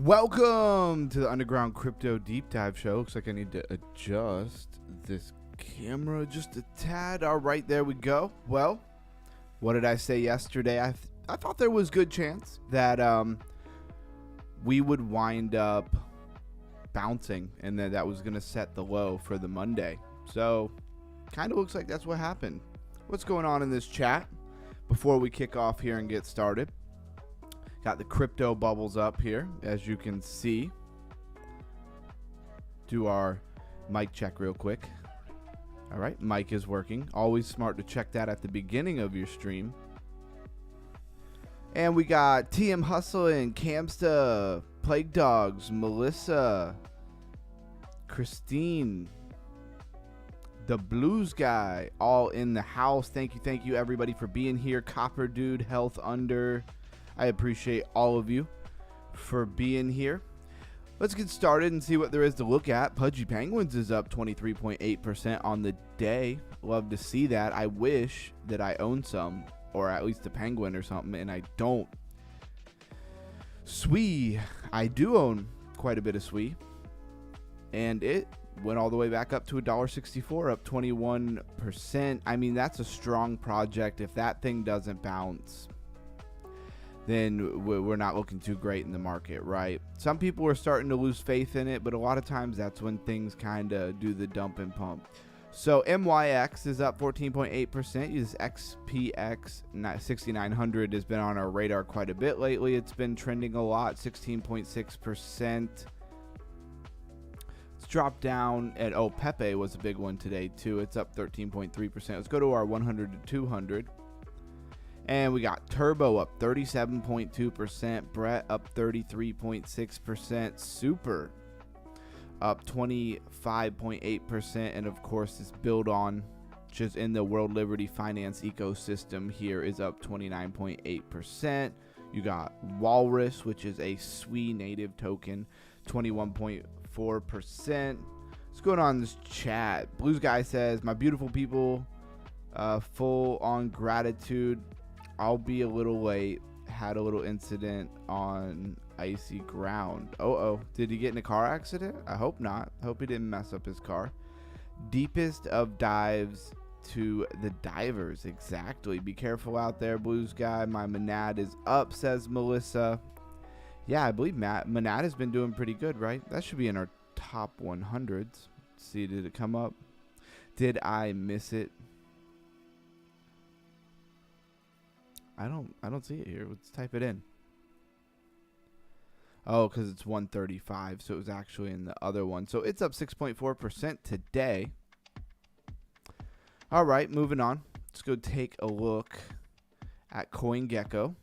Welcome to the Underground Crypto Deep Dive Show. Looks like I need to adjust this camera just a tad. All right, there we go. Well, what did I say yesterday? I thought there was good chance that we would wind up bouncing and that was going to set the low for the Monday. So, kind of looks like that's what happened. What's going on in this chat before we kick off here and get started? Got the crypto bubbles up here, as you can see. Do our mic check real quick. All right, mic is working. Always smart to check that at the beginning of your stream. And we got TM Hustlin', Camsta, Plague Dogs, Melissa, Christine, the Blues Guy, all in the house. Thank you everybody for being here. Copper Dude, Health Under. I appreciate all of you for being here. Let's get started and see what there is to look at. Pudgy Penguins is up 23.8% on the day. Love to see that. I wish that I owned some, or at least a penguin or something, and I don't. SUAVE, I do own quite a bit of SUAVE, and it went all the way back up to $1.64, up 21%. I mean, that's a strong project. If that thing doesn't bounce, then we're not looking too great in the market, right? Some people are starting to lose faith in it, but a lot of times that's when things kind of do the dump and pump. So MYX is up 14.8%. This XPX 6900 has been on our radar quite a bit lately. It's been trending a lot, 16.6%. Let's drop down, and Pepe was a big one today too. It's up 13.3%. Let's go to our 100 to 200. And we got Turbo up 37.2%, Brett up 33.6%, Super up 25.8%, and of course this build on just in the World Liberty Finance ecosystem here is up 29.8%. You got Walrus, which is a SUAVE native token, 21.4%. What's going on in this chat? Blues Guy says, my beautiful people, full on gratitude. I'll be a little late. Had a little incident on icy ground. Did he get in a car accident? I hope not. Hope he didn't mess up his car. Deepest of dives to the divers. Exactly. Be careful out there, Blues Guy. My Monad is up, says Melissa. Yeah, I believe Monad has been doing pretty good, right? That should be in our top 100s. Let's see, did it come up? Did I miss it? I don't see it here. Let's type it in. Oh, because it's 135, so it was actually in the other one. So it's up 6.4% today. All right, moving on. Let's go take a look at CoinGecko.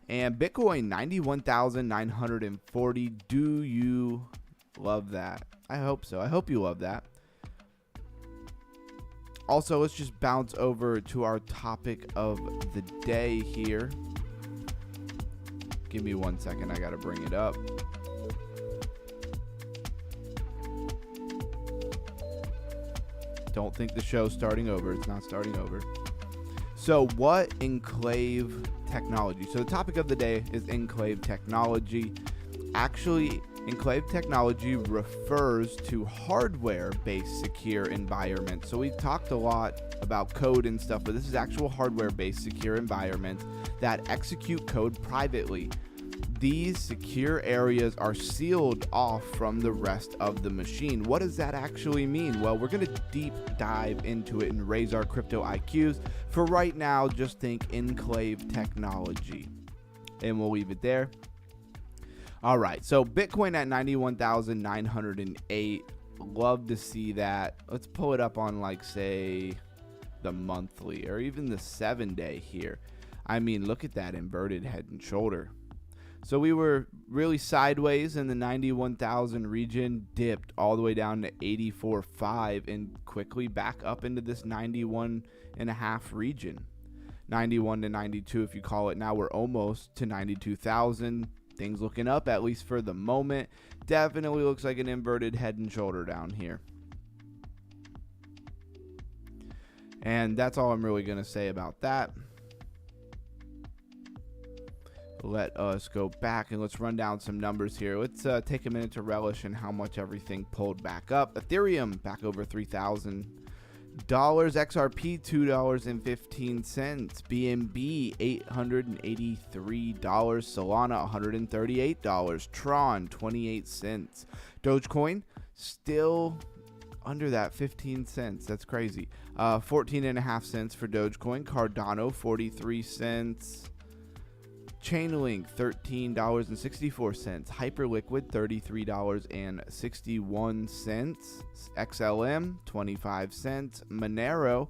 And Bitcoin, 91,940. Do you love that? I hope so. I hope you love that. Also, let's just bounce over to our topic of the day here. Give me 1 second. I got to bring it up. Don't think the show's starting over. It's not starting over. So what Enclave technology? So the topic of the day is Enclave technology. Actually, Enclave technology refers to hardware-based secure environments. So we've talked a lot about code and stuff, but this is actual hardware-based secure environments that execute code privately. These secure areas are sealed off from the rest of the machine. What does that actually mean? Well, we're going to deep dive into it and raise our crypto IQs. For right now, just think Enclave technology, and we'll leave it there. All right, so Bitcoin at 91,908. Love to see that. Let's pull it up on, like, say, the monthly or even the 7-day here. I mean, look at that inverted head and shoulder. So we were really sideways in the 91,000 region, dipped all the way down to 84.5 and quickly back up into this 91.5 region. 91 to 92 if you call it. Now we're almost to 92,000. Things looking up, at least for the moment. Definitely looks like an inverted head and shoulder down here. And that's all I'm really going to say about that. let us go back and let's run down some numbers here. Let's take a minute to relish in how much everything pulled back up. Ethereum back over $3,000. XRP $2.15. BNB $883. Solana $138. Tron 28 cents. Dogecoin still under that 15 cents. That's crazy. 14.5 cents for Dogecoin. Cardano 43 cents. Chainlink $13.64. Hyperliquid $33.61. XLM 25 cents. Monero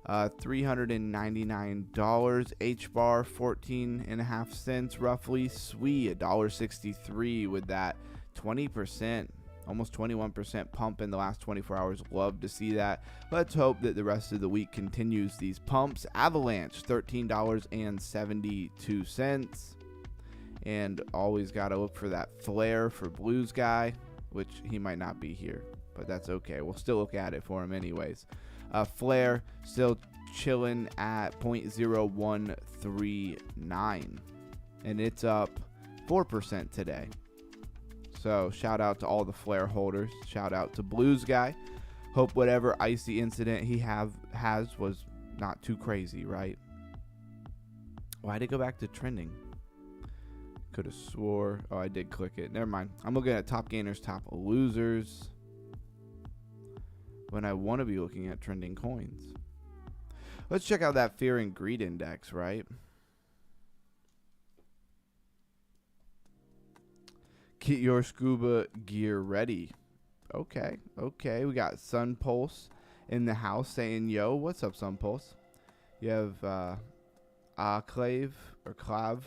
$399. HBAR 14.5 cents roughly. SUAVE $1.63 with that 20%. Almost 21% pump in the last 24 hours. Love to see that. Let's hope that the rest of the week continues these pumps. Avalanche, $13.72. And always got to look for that flare for Blues Guy, which he might not be here, but that's okay. We'll still look at it for him anyways. Flare still chilling at 0.0139. And it's up 4% today. So shout out to all the flare holders. Shout out to Blues Guy. Hope whatever icy incident he has was not too crazy, right? Why'd it go back to trending? Could have swore. Oh, I did click it. Never mind. I'm looking at top gainers, top losers, when I want to be looking at trending coins. Let's check out that fear and greed index, right? Get your scuba gear ready. Okay. We got Sun Pulse in the house saying, yo, what's up, Sun Pulse? You have Enclave or Clave.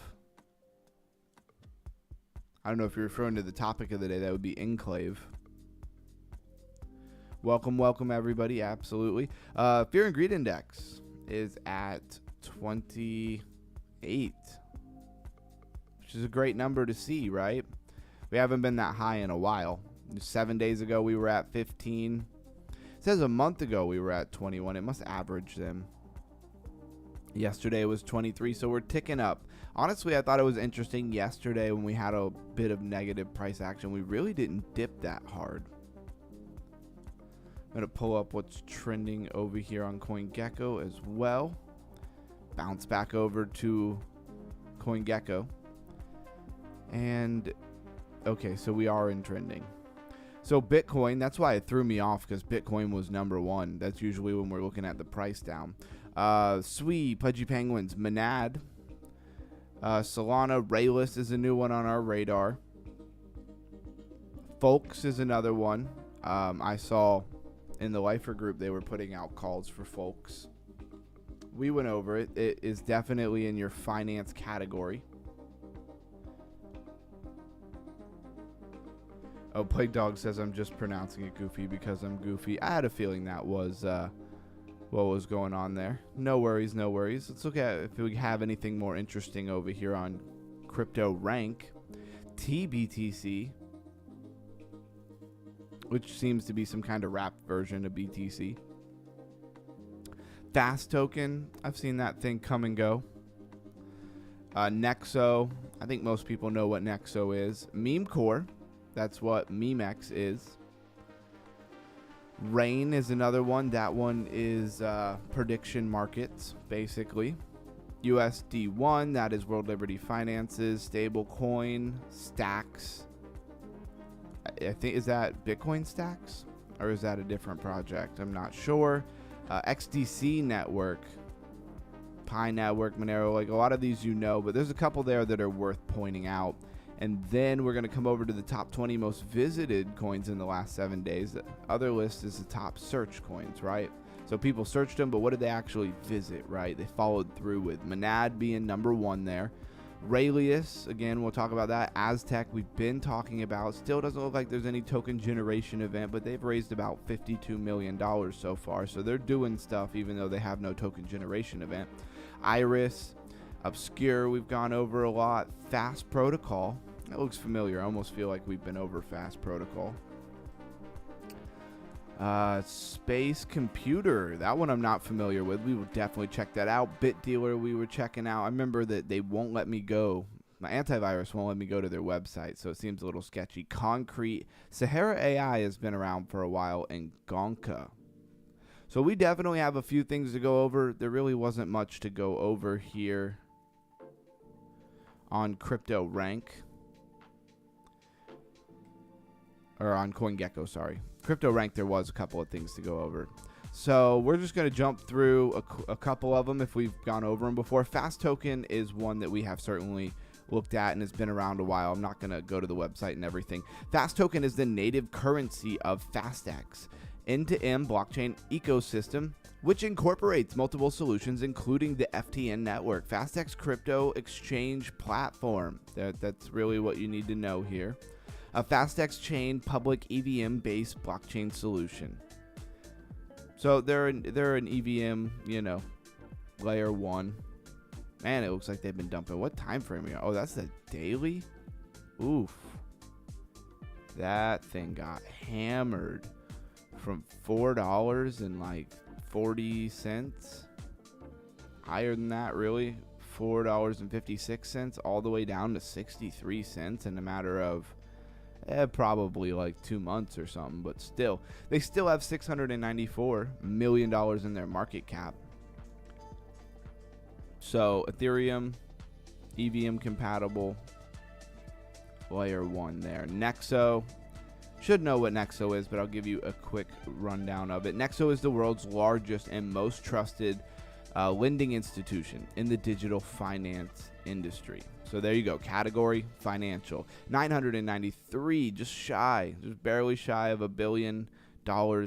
I don't know if you're referring to the topic of the day. That would be Enclave. Welcome, everybody. Absolutely. Fear and greed index is at 28, which is a great number to see, right? We haven't been that high in a while. 7 days ago, we were at 15. It says a month ago, we were at 21. It must average them. Yesterday was 23, so we're ticking up. Honestly, I thought it was interesting yesterday when we had a bit of negative price action. We really didn't dip that hard. I'm going to pull up what's trending over here on CoinGecko as well. Bounce back over to CoinGecko. And okay, so we are in trending. So Bitcoin, that's why it threw me off, because Bitcoin was number one. That's usually when we're looking at the price down. SUAVE, Pudgy Penguins, Monad, Solana, Rayless is a new one on our radar. Folks is another one. I saw in the Lifer group they were putting out calls for Folks. We went over it. It is definitely in your finance category. Oh, Plague Dog says I'm just pronouncing it goofy because I'm goofy. I had a feeling that was what was going on there. No worries. Let's look at if we have anything more interesting over here on Crypto Rank. TBTC, which seems to be some kind of wrapped version of BTC. Fast Token, I've seen that thing come and go. Nexo, I think most people know what Nexo is. Meme Core, that's what Memex is. Rain is another one. That one is prediction markets, basically. USD1, that is World Liberty Finances. Stablecoin, Stacks. I think, is that Bitcoin Stacks? Or is that a different project? I'm not sure. XDC Network, Pi Network, Monero, like a lot of these you know, but there's a couple there that are worth pointing out. And then we're going to come over to the top 20 most visited coins in the last 7 days. The other list is the top search coins, right? So people searched them, but what did they actually visit, right? They followed through with Monad being number one there. Raelius, again, we'll talk about that. Aztec, we've been talking about. Still doesn't look like there's any token generation event, but they've raised about $52 million so far. So they're doing stuff even though they have no token generation event. Iris, Obscure, we've gone over a lot. Fast Protocol, that looks familiar. I almost feel like we've been over Fast Protocol. Space Computer, that one I'm not familiar with. We will definitely check that out. Bit Dealer, we were checking out. I remember that they won't let me go my antivirus won't let me go to their website, so it seems a little sketchy. Concrete. Sahara AI has been around for a while, and Gonka. So we definitely have a few things to go over. There really wasn't much to go over here on Crypto Rank. Or on CoinGecko, sorry. Crypto Rank, there was a couple of things to go over. So we're just going to jump through a couple of them if we've gone over them before. Fast Token is one that we have certainly looked at and has been around a while. I'm not going to go to the website and everything. Fast Token is the native currency of FastX, end-to-end blockchain ecosystem, which incorporates multiple solutions, including the FTN network, FastX crypto exchange platform. That's really what you need to know here. A FastX chain public EVM-based blockchain solution. So they're an EVM, layer 1. Man, it looks like they've been dumping. What time frame are you? Oh, that's the daily? Oof. That thing got hammered from $4 and like 40 cents. Higher than that, really. $4.56 all the way down to 63 cents in a matter of probably like 2 months or something, but still, they still have $694 million in their market cap. So Ethereum, EVM compatible, layer 1 there. Nexo, should know what Nexo is, but I'll give you a quick rundown of it. Nexo is the world's largest and most trusted lending institution in the digital finance industry. So there you go. Category financial. 993, just barely shy of $1 billion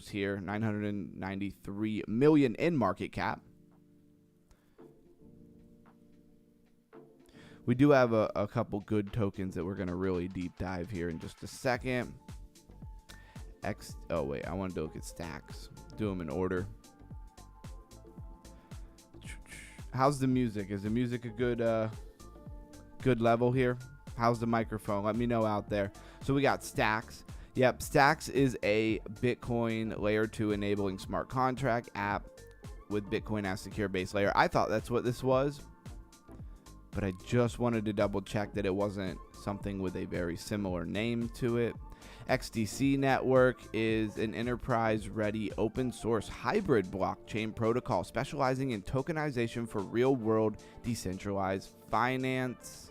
here. 993 million in market cap. We do have a couple good tokens that we're going to really deep dive here in just a second. Oh wait, I wanted to look at stacks. Do them in order. How's the music? Is the music a good level here? How's the microphone? Let me know out there. So we got Stacks. Yep, Stacks is a Bitcoin layer 2 enabling smart contract app with Bitcoin as secure base layer. I thought that's what this was, but I just wanted to double check that it wasn't something with a very similar name to it. XDC Network is an enterprise-ready open-source hybrid blockchain protocol specializing in tokenization for real-world decentralized finance.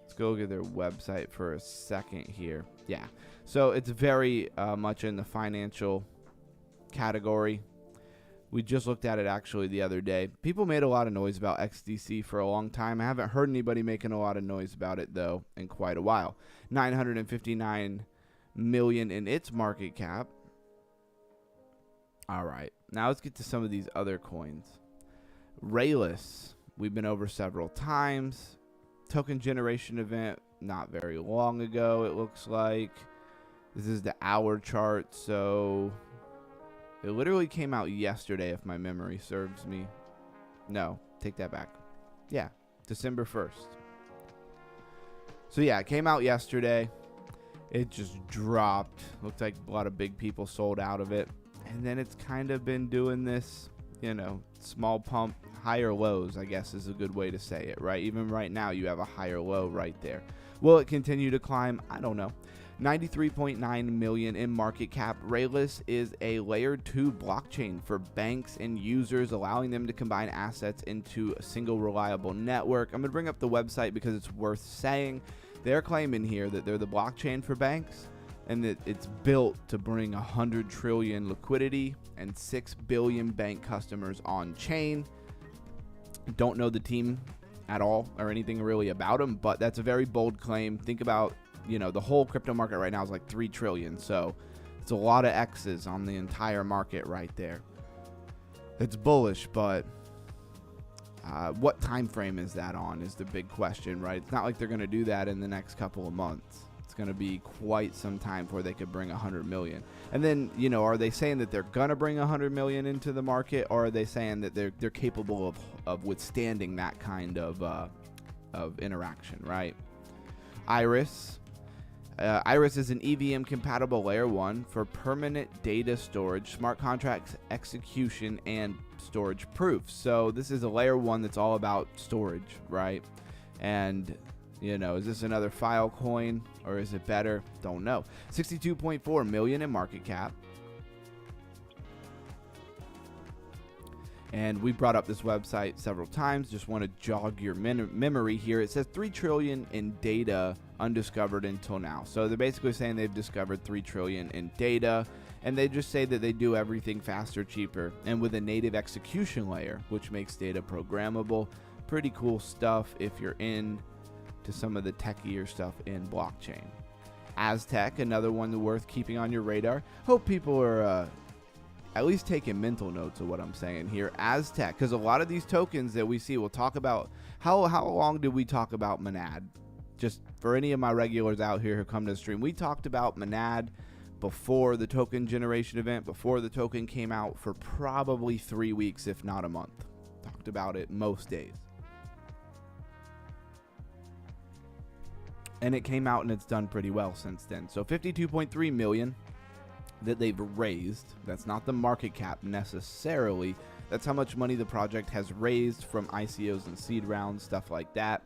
Let's go look at their website for a second here. Yeah, so it's very much in the financial category. We just looked at it actually the other day. People made a lot of noise about XDC for a long time. I haven't heard anybody making a lot of noise about it, though, in quite a while. 959 million in its market cap. All right, now let's get to some of these other coins. Rayless, we've been over several times. Token generation event, not very long ago, it looks like. This is the hour chart, so it literally came out yesterday, if my memory serves me. No, take that back. Yeah, December 1st. So yeah, it came out yesterday. It just dropped. Looked like a lot of big people sold out of it. And then it's kind of been doing this, small pump, higher lows, I guess is a good way to say it, right? Even right now, you have a higher low right there. Will it continue to climb? I don't know. 93.9 million in market cap. Rayless is a layer 2 blockchain for banks and users, allowing them to combine assets into a single reliable network. I'm going to bring up the website because it's worth saying. They're claiming here that they're the blockchain for banks and that it's built to bring 100 trillion liquidity and 6 billion bank customers on chain. Don't know the team at all or anything really about them, but that's a very bold claim. Think about the whole crypto market right now is like 3 trillion. So it's a lot of X's on the entire market right there. It's bullish, but what time frame is that on is the big question, right? It's not like they're going to do that in the next couple of months. It's going to be quite some time before they could bring 100 million. And then, are they saying that they're going to bring 100 million into the market, or are they saying that they're capable of withstanding that kind of interaction, right? Iris. Iris is an EVM compatible layer 1 for permanent data storage, smart contracts execution, and storage proofs. So this is a layer 1 that's all about storage, right? And you know, is this another file coin or is it better? Don't know. 62.4 million in market cap. And we brought up this website several times. Just want to jog your memory here. It says 3 trillion in data undiscovered until now. So they're basically saying they've discovered 3 trillion in data, and they just say that they do everything faster, cheaper, and with a native execution layer, which makes data programmable. Pretty cool stuff if you're in to some of the techier stuff in blockchain. Aztec, another one worth keeping on your radar. Hope people are at least taking mental notes of what I'm saying here. Aztec, because a lot of these tokens that we see, we'll talk about, how long did we talk about Monad? Just for any of my regulars out here who come to the stream, we talked about Monad before the token generation event, before the token came out, for probably 3 weeks, if not a month. Talked about it most days. And it came out and it's done pretty well since then. So 52.3 million that they've raised. That's not the market cap necessarily. That's how much money the project has raised from ICOs and seed rounds, stuff like that.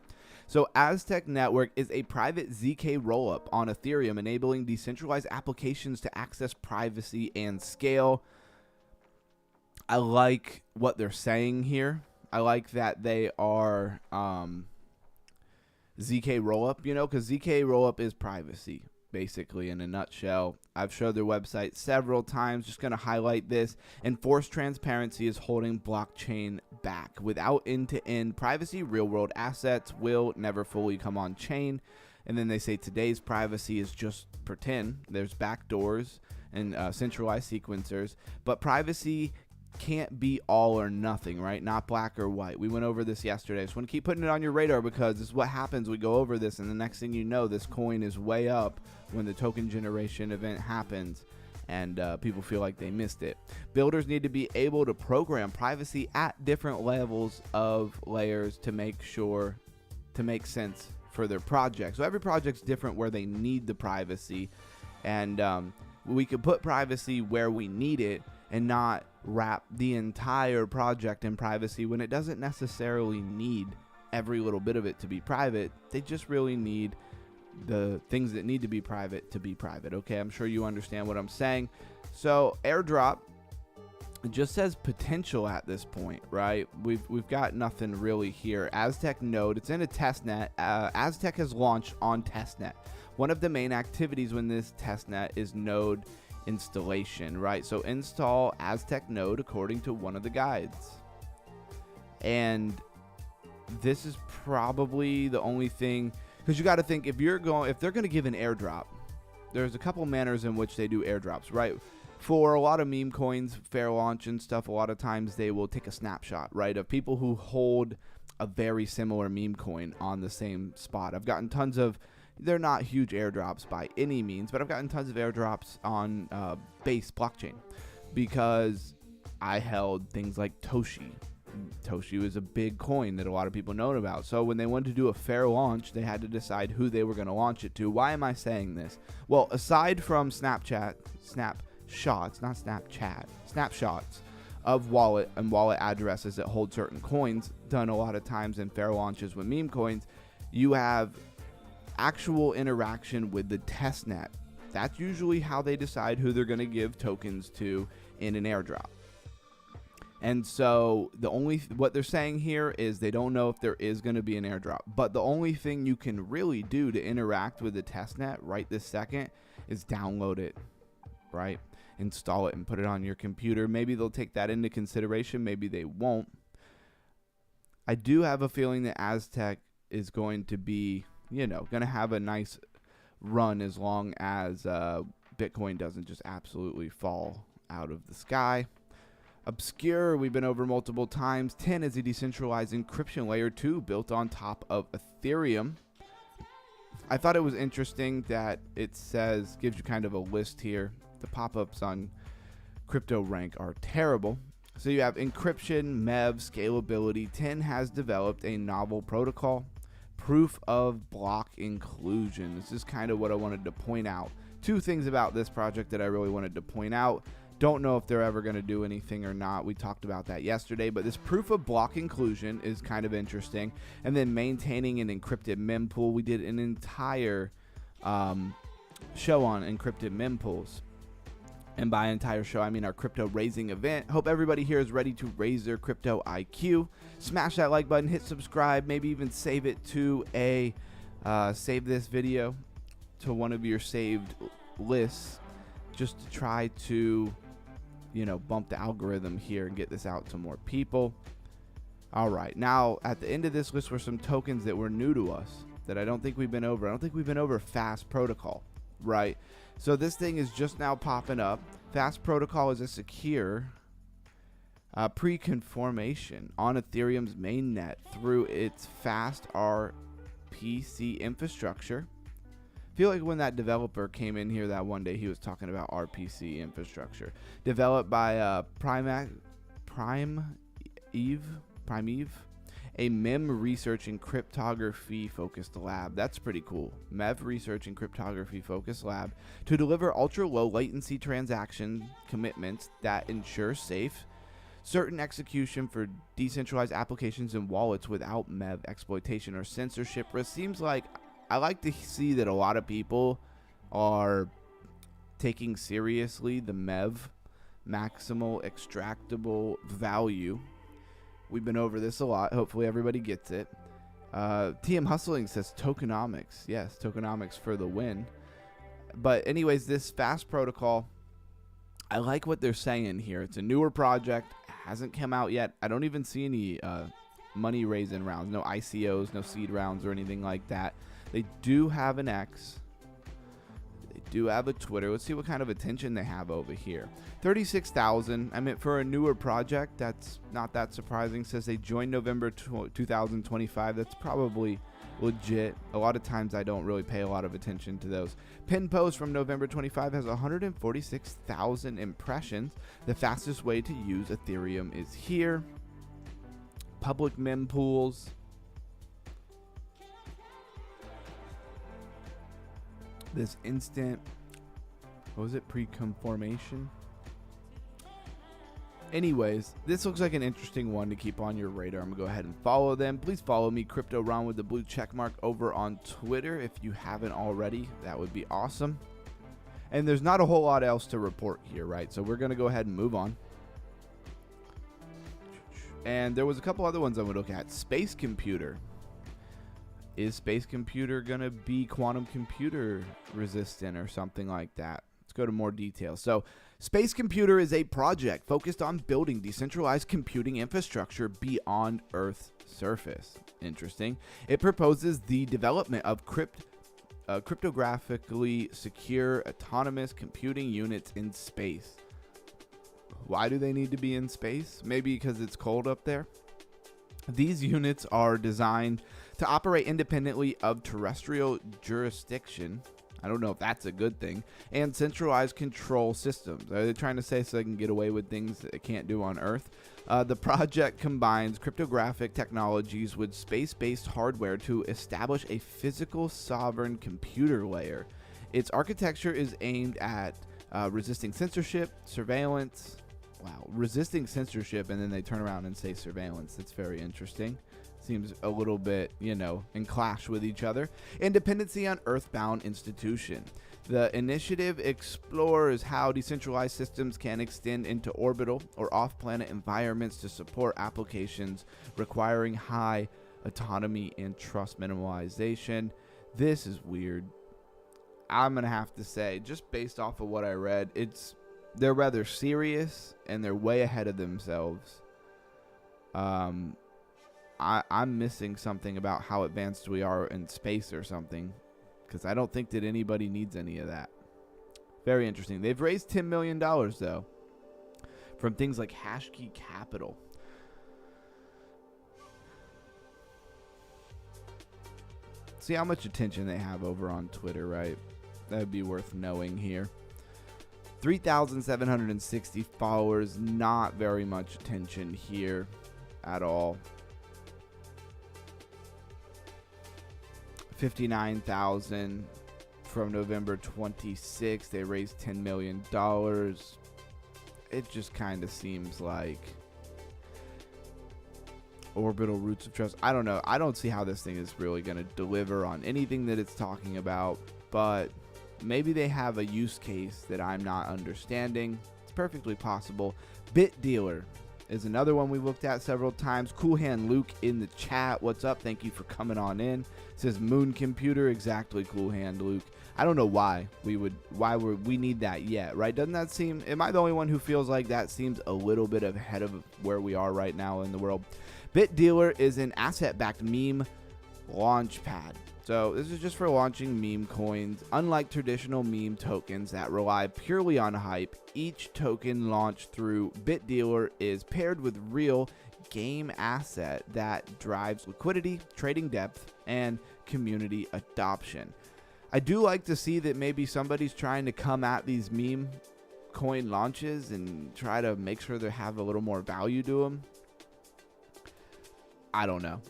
So Aztec Network is a private ZK rollup on Ethereum, enabling decentralized applications to access privacy and scale. I like what they're saying here. I like that they are ZK rollup, you know, because ZK rollup is privacy, basically, in a nutshell. I've showed their website several times. Just going to highlight this. Enforced transparency is holding blockchain back. Without end-to-end privacy, real-world assets will never fully come on chain. And then they say today's privacy is just pretend. There's backdoors and centralized sequencers. But privacy can't be all or nothing, right? Not black or white. We went over this yesterday. Just want to keep putting it on your radar because this is what happens. We go over this, and the next thing you know, this coin is way up when the token generation event happens, and people feel like they missed it. Builders need to be able to program privacy at different levels of layers to make sure to make sense for their project. So every project's different where they need the privacy, and we could put privacy where we need it and not wrap the entire project in privacy when it doesn't necessarily need every little bit of it to be private. They just really need the things that need to be private, okay? I'm sure you understand what I'm saying. So airdrop, it just says potential at this point, right? We've got nothing really here. Aztec node, it's in a testnet. Aztec has launched on testnet. One of the main activities when this testnet is node installation, right? So install Aztec node according to one of the guides. And this is probably the only thing, because you got to think, if they're going to give an airdrop, there's a couple manners in which they do airdrops, right? For a lot of meme coins, fair launch and stuff, a lot of times they will take a snapshot, right, of people who hold a very similar meme coin on the same spot. I've gotten tons of, they're not huge airdrops by any means, but I've gotten tons of airdrops on base blockchain because I held things like Toshi. Toshi was a big coin that a lot of people know about. So when they wanted to do a fair launch, they had to decide who they were going to launch it to. Why am I saying this? Well, aside from snapshots of wallet and wallet addresses that hold certain coins, done a lot of times in fair launches with meme coins, you have actual interaction with the testnet. That's usually how they decide who they're going to give tokens to in an airdrop. And so what they're saying here is they don't know if there is going to be an airdrop, but the only thing you can really do to interact with the testnet right this second is download it, right? Install it and put it on your computer. Maybe they'll take that into consideration. Maybe they won't. I do have a feeling that Aztec is going to be, going to have a nice run as long as Bitcoin doesn't just absolutely fall out of the sky. Obscure, we've been over multiple times. 10 is a decentralized encryption layer 2 built on top of Ethereum. I thought it was interesting that it gives you kind of a list here. The pop-ups on CryptoRank are terrible. So you have encryption, MEV, scalability. 10 has developed a novel protocol, proof of block inclusion. This is kind of what I wanted to point out. Two things about this project that I really wanted to point out. Don't know if they're ever going to do anything or not. We talked about that yesterday, but this proof of block inclusion is kind of interesting. And then maintaining an encrypted mempool. We did an entire show on encrypted mempools. And by entire show, I mean our crypto raising event. Hope everybody here is ready to raise their crypto IQ. Smash that like button, hit subscribe, maybe even save it to save this video to one of your saved lists, just to try to, bump the algorithm here and get this out to more people. All right, now at the end of this list were some tokens that were new to us that I don't think we've been over. I don't think we've been over Fast Protocol, right? So this thing is just now popping up. Fast Protocol is a secure pre-conformation on Ethereum's mainnet through its fast RPC infrastructure. I feel like when that developer came in here that one day, he was talking about RPC infrastructure. Developed by Primeeve, a MEM research and cryptography focused lab. That's pretty cool. MEV research and cryptography focused lab to deliver ultra low latency transaction commitments that ensure safe, certain execution for decentralized applications and wallets without MEV exploitation or censorship risk. Seems like I like to see that a lot of people are taking seriously the MEV, maximal extractable value. We've been over this a lot. Hopefully everybody gets it. TM Hustling says tokenomics. Yes, tokenomics for the win. But anyways, this Fast Protocol, I like what they're saying here. It's a newer project. Hasn't come out yet. I don't even see any money raising rounds. No ICOs, no seed rounds or anything like that. They do have an X. They do have a Twitter. Let's see what kind of attention they have over here. 36,000. I mean, for a newer project, that's not that surprising. Says they joined November 2025. That's probably legit. A lot of times I don't really pay a lot of attention to those. Pin post from November 25 has 146,000 impressions. The fastest way to use Ethereum is here. Public mempools. This instant, what was it, pre-conformation? Anyways, this looks like an interesting one to keep on your radar. I'm gonna go ahead and follow them. Please follow me, Crypto Ron with the blue check mark, over on Twitter if you haven't already. That would be awesome. And there's not a whole lot else to report here, right? So we're gonna go ahead and move on. And there was a couple other ones I'm gonna look at. Space Computer. Is Space Computer gonna be quantum computer resistant or something like that? Let's go to more details. So Space Computer is a project focused on building decentralized computing infrastructure beyond Earth's surface. Interesting. It proposes the development of cryptographically secure autonomous computing units in space. Why do they need to be in space? Maybe because it's cold up there. These units are designed to operate independently of terrestrial jurisdiction. I don't know if that's a good thing. And centralized control systems. Are they trying to say so they can get away with things that they can't do on Earth? The project combines cryptographic technologies with space-based hardware to establish a physical sovereign computer layer. Its architecture is aimed at resisting censorship, surveillance. Wow, resisting censorship, and then they turn around and say surveillance. That's very interesting. Seems a little bit, in clash with each other. Independency on earthbound institution. The initiative explores how decentralized systems can extend into orbital or off-planet environments to support applications requiring high autonomy and trust minimalization. This is weird. I'm going to have to say, just based off of what I read, they're rather serious and they're way ahead of themselves. I'm missing something about how advanced we are in space or something, because I don't think that anybody needs any of that. Very interesting. They've raised $10 million, though, from things like Hashkey Capital. See how much attention they have over on Twitter, right? That would be worth knowing here. 3,760 followers. Not very much attention here at all. $59,000 from November 26th. They raised $10 million. It just kind of seems like orbital roots of trust. I don't know. I don't see how this thing is really going to deliver on anything that it's talking about, but maybe they have a use case that I'm not understanding. It's perfectly possible. Bit Dealer is another one we looked at several times. Cool Hand Luke in the chat. What's up? Thank you for coming on in. It says Moon Computer. Exactly, Cool Hand Luke. I don't know why we need that yet, right? Doesn't that seem, am I the only one who feels like that seems a little bit ahead of where we are right now in the world? Bit Dealer is an asset-backed meme launch pad. So this is just for launching meme coins. Unlike traditional meme tokens that rely purely on hype, each token launched through Bit Dealer is paired with real game asset that drives liquidity, trading depth, and community adoption. I do like to see that maybe somebody's trying to come at these meme coin launches and try to make sure they have a little more value to them. I don't know.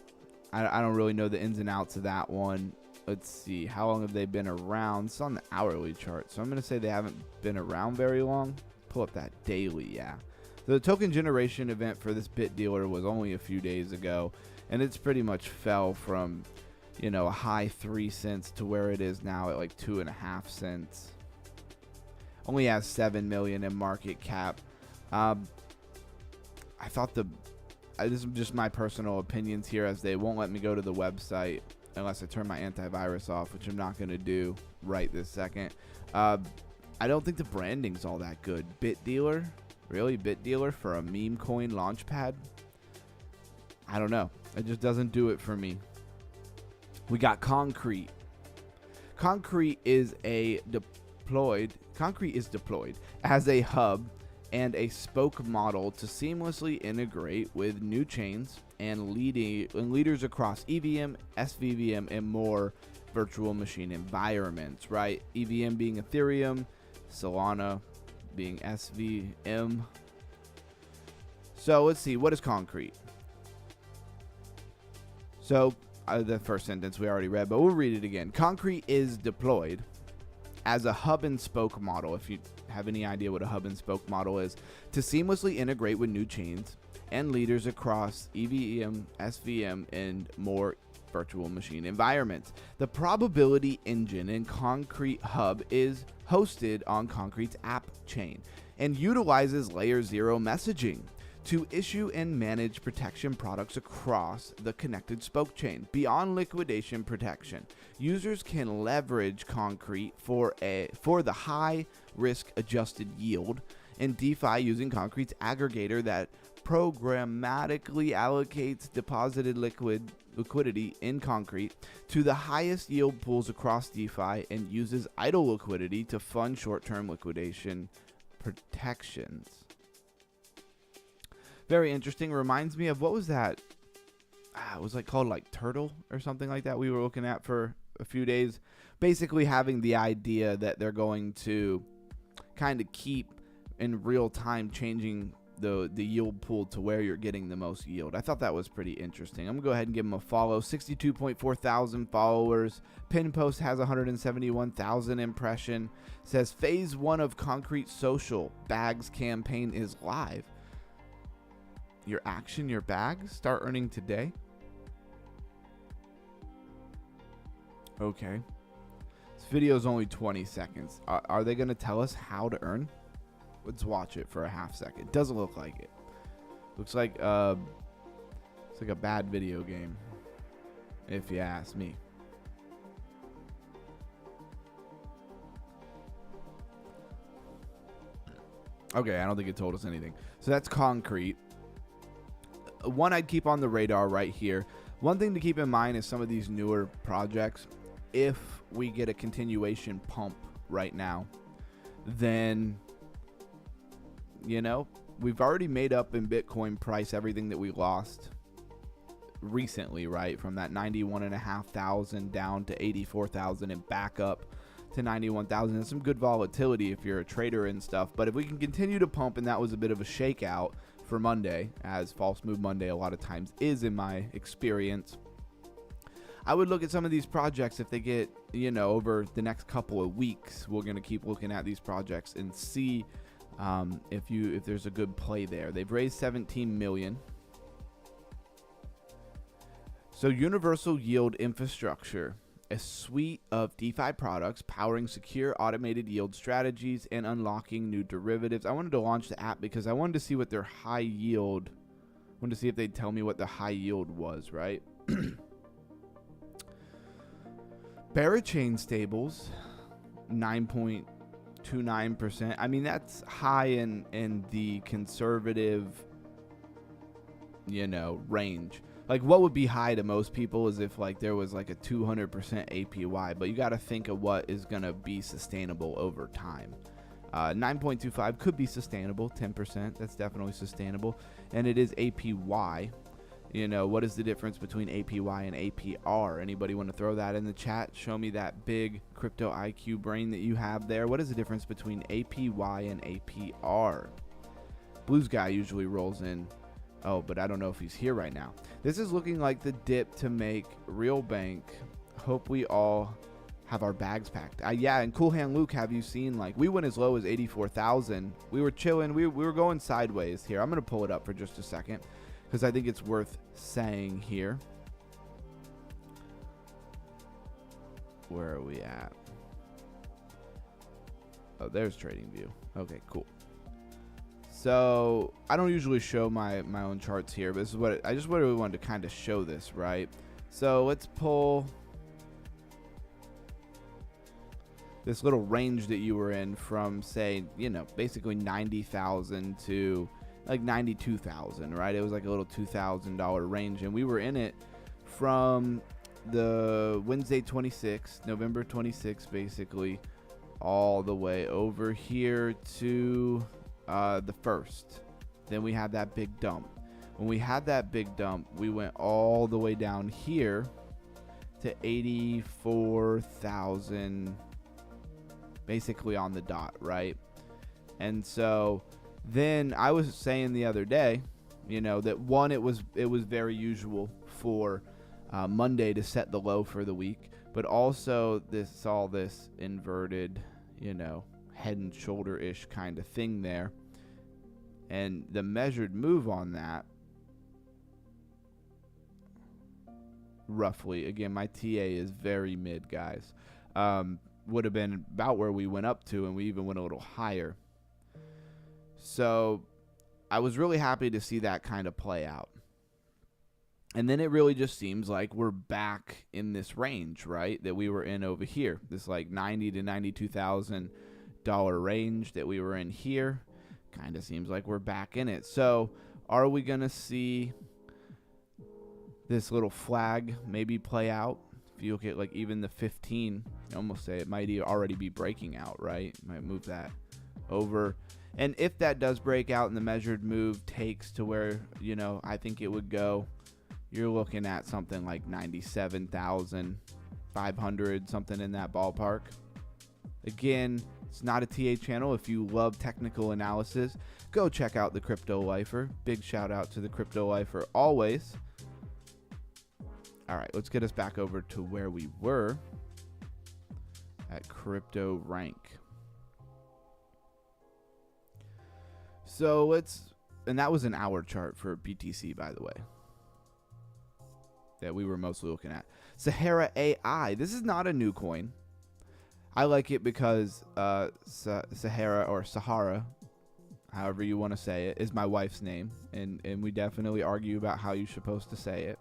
I don't really know the ins and outs of that one. Let's see. How long have they been around? It's on the hourly chart, so I'm going to say they haven't been around very long. Pull up that daily, yeah. The token generation event for this Bit Dealer was only a few days ago, and it's pretty much fell from, you know, a high 3 cents to where it is now at like 2.5 cents. Only has 7 million in market cap. I thought this is just my personal opinions here, as they won't let me go to the website unless I turn my antivirus off, which I'm not going to do right this second. I don't think the branding's all that good. Bit Dealer? Really? Bit Dealer for a meme coin launchpad? I don't know. It just doesn't do it for me. We got Concrete. Concrete is deployed as a hub and a spoke model to seamlessly integrate with new chains and leaders across EVM, SVVM, and more virtual machine environments, right? EVM being Ethereum, Solana being SVM. So let's see, what is Concrete? So the first sentence we already read, but we'll read it again. Concrete is deployed as a hub and spoke model, if you have any idea what a hub and spoke model is, to seamlessly integrate with new chains and leaders across EVM, SVM, and more virtual machine environments. The probability engine in Concrete Hub is hosted on Concrete's app chain and utilizes layer 0 messaging to issue and manage protection products across the connected spoke chain. Beyond liquidation protection, users can leverage Concrete for the high risk adjusted yield in DeFi using Concrete's aggregator that programmatically allocates deposited liquidity in Concrete to the highest yield pools across DeFi and uses idle liquidity to fund short-term liquidation protections. Very interesting. Reminds me of, what was that? It was like called like Turtle or something like that we were looking at for a few days. Basically having the idea that they're going to kind of keep in real time changing the yield pool to where you're getting the most yield. I thought that was pretty interesting. I'm going to go ahead and give them a follow. 62.4 thousand followers. Pin post has 171,000 impression. Says phase 1 of Concrete Social Bags campaign is live. Your action, your bags, start earning today. Okay. This video is only 20 seconds. Are they going to tell us how to earn? Let's watch it for a half second. Doesn't look like it. Looks like it's like a bad video game, if you ask me. Okay, I don't think it told us anything. So that's Concrete. One I'd keep on the radar right here. One thing to keep in mind is some of these newer projects, if we get a continuation pump right now, then, you know, we've already made up in Bitcoin price everything that we lost recently, right? From that 91,500 down to 84,000 and back up to 91,000. And some good volatility if you're a trader and stuff. But if we can continue to pump, and that was a bit of a shakeout for Monday, as False Move Monday a lot of times is in my experience, I would look at some of these projects if they get, over the next couple of weeks. We're going to keep looking at these projects and see if there's a good play there. They've raised 17 million. So Universal Yield Infrastructure, a suite of DeFi products powering secure automated yield strategies and unlocking new derivatives. I wanted to launch the app because I wanted to see what their high yield, I wanted to see if they'd tell me what the high yield was, right? Parachain stables, 9.29%. I mean, that's high in the conservative, range. Like, what would be high to most people is if, like, there was, like, a 200% APY. But you got to think of what is going to be sustainable over time. 9.25 could be sustainable. 10%, that's definitely sustainable. And it is APY. What is the difference between APY and APR? Anybody want to throw that in the chat? Show me that big crypto IQ brain that you have there. What is the difference between APY and APR? Blues guy usually rolls in. Oh, but I don't know if he's here right now. This is looking like the dip to make Real Bank. Hope we all have our bags packed. Yeah, and Cool Hand Luke, have you seen, like, we went as low as 84,000. We were chilling. We were going sideways here. I'm going to pull it up for just a second because I think it's worth saying here. Where are we at? Oh, there's TradingView. Okay, cool. So I don't usually show my own charts here, but this is what I just really wanted to kind of show this, right? So let's pull this little range that you were in from, say, basically 90,000 to like 92,000, right? It was like a little $2,000 range, and we were in it from the Wednesday 26th, November 26th, basically, all the way over here to the 1st. Then we had that big dump. When we had that big dump, we went all the way down here to 84,000, basically on the dot, right? And so then I was saying the other day, that one, it was very usual for Monday to set the low for the week, but also this inverted, head and shoulder-ish kind of thing there. And the measured move on that, roughly, again, my TA is very mid, guys, would have been about where we went up to, and we even went a little higher. So I was really happy to see that kind of play out. And then it really just seems like we're back in this range, right, that we were in over here, this like $90,000 to $92,000 range that we were in here. Kind of seems like we're back in it. So are we going to see this little flag maybe play out? If you look at like even the 15, I almost say it might already be breaking out, right? Might move that over. And if that does break out and the measured move takes to where, I think it would go, you're looking at something like 97,500, something in that ballpark. Again, it's not a TA channel. If you love technical analysis, go check out the Crypto Lifer. Big shout out to the Crypto Lifer always. All right, let's get us back over to where we were at Crypto Rank. So and that was an hour chart for BTC, by the way, that we were mostly looking at. Sahara AI. This is not a new coin. I like it because Sahara, or Sahara, however you want to say it, is my wife's name, and we definitely argue about how you're supposed to say it.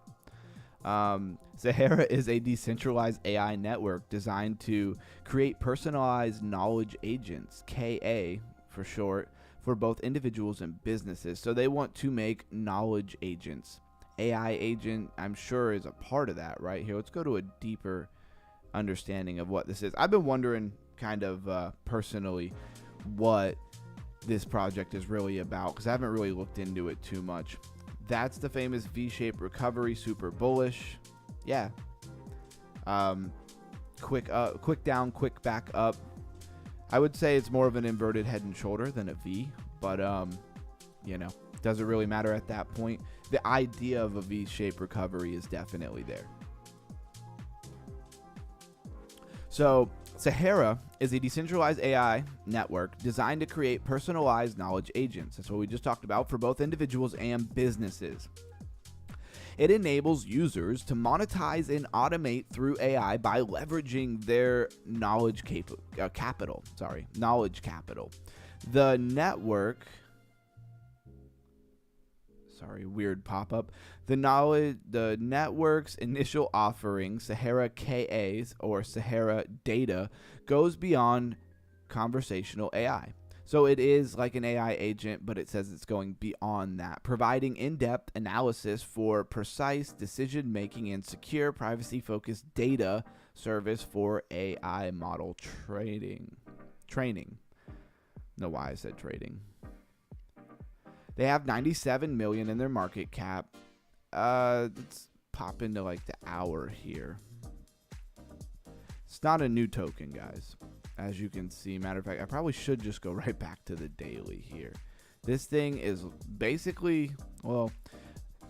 Sahara is a decentralized AI network designed to create personalized knowledge agents, KA for short, for both individuals and businesses. So they want to make knowledge agents. AI agent, I'm sure, is a part of that right here. Let's go to a deeper understanding of what this is. I've been wondering kind of personally what this project is really about, because I haven't really looked into it too much. That's the famous V-shaped recovery, super bullish. Yeah. Quick down, quick back up. I would say it's more of an inverted head and shoulder than a V, but doesn't really matter at that point. The idea of a V-shaped recovery is definitely there. So Sahara is a decentralized AI network designed to create personalized knowledge agents. That's what we just talked about, for both individuals and businesses. It enables users to monetize and automate through AI by leveraging their knowledge capital. The network, weird pop-up. The network's initial offering, Sahara KAs or Sahara Data, goes beyond conversational AI. So it is like an AI agent, but it says it's going beyond that, providing in-depth analysis for precise decision-making and secure, privacy-focused data service for AI model training. No, why I said trading. They have 97 million in their market cap. Let's pop into like the hour here. It's not a new token, guys. As you can see, matter of fact, I probably should just go right back to the daily here. This thing is basically, well,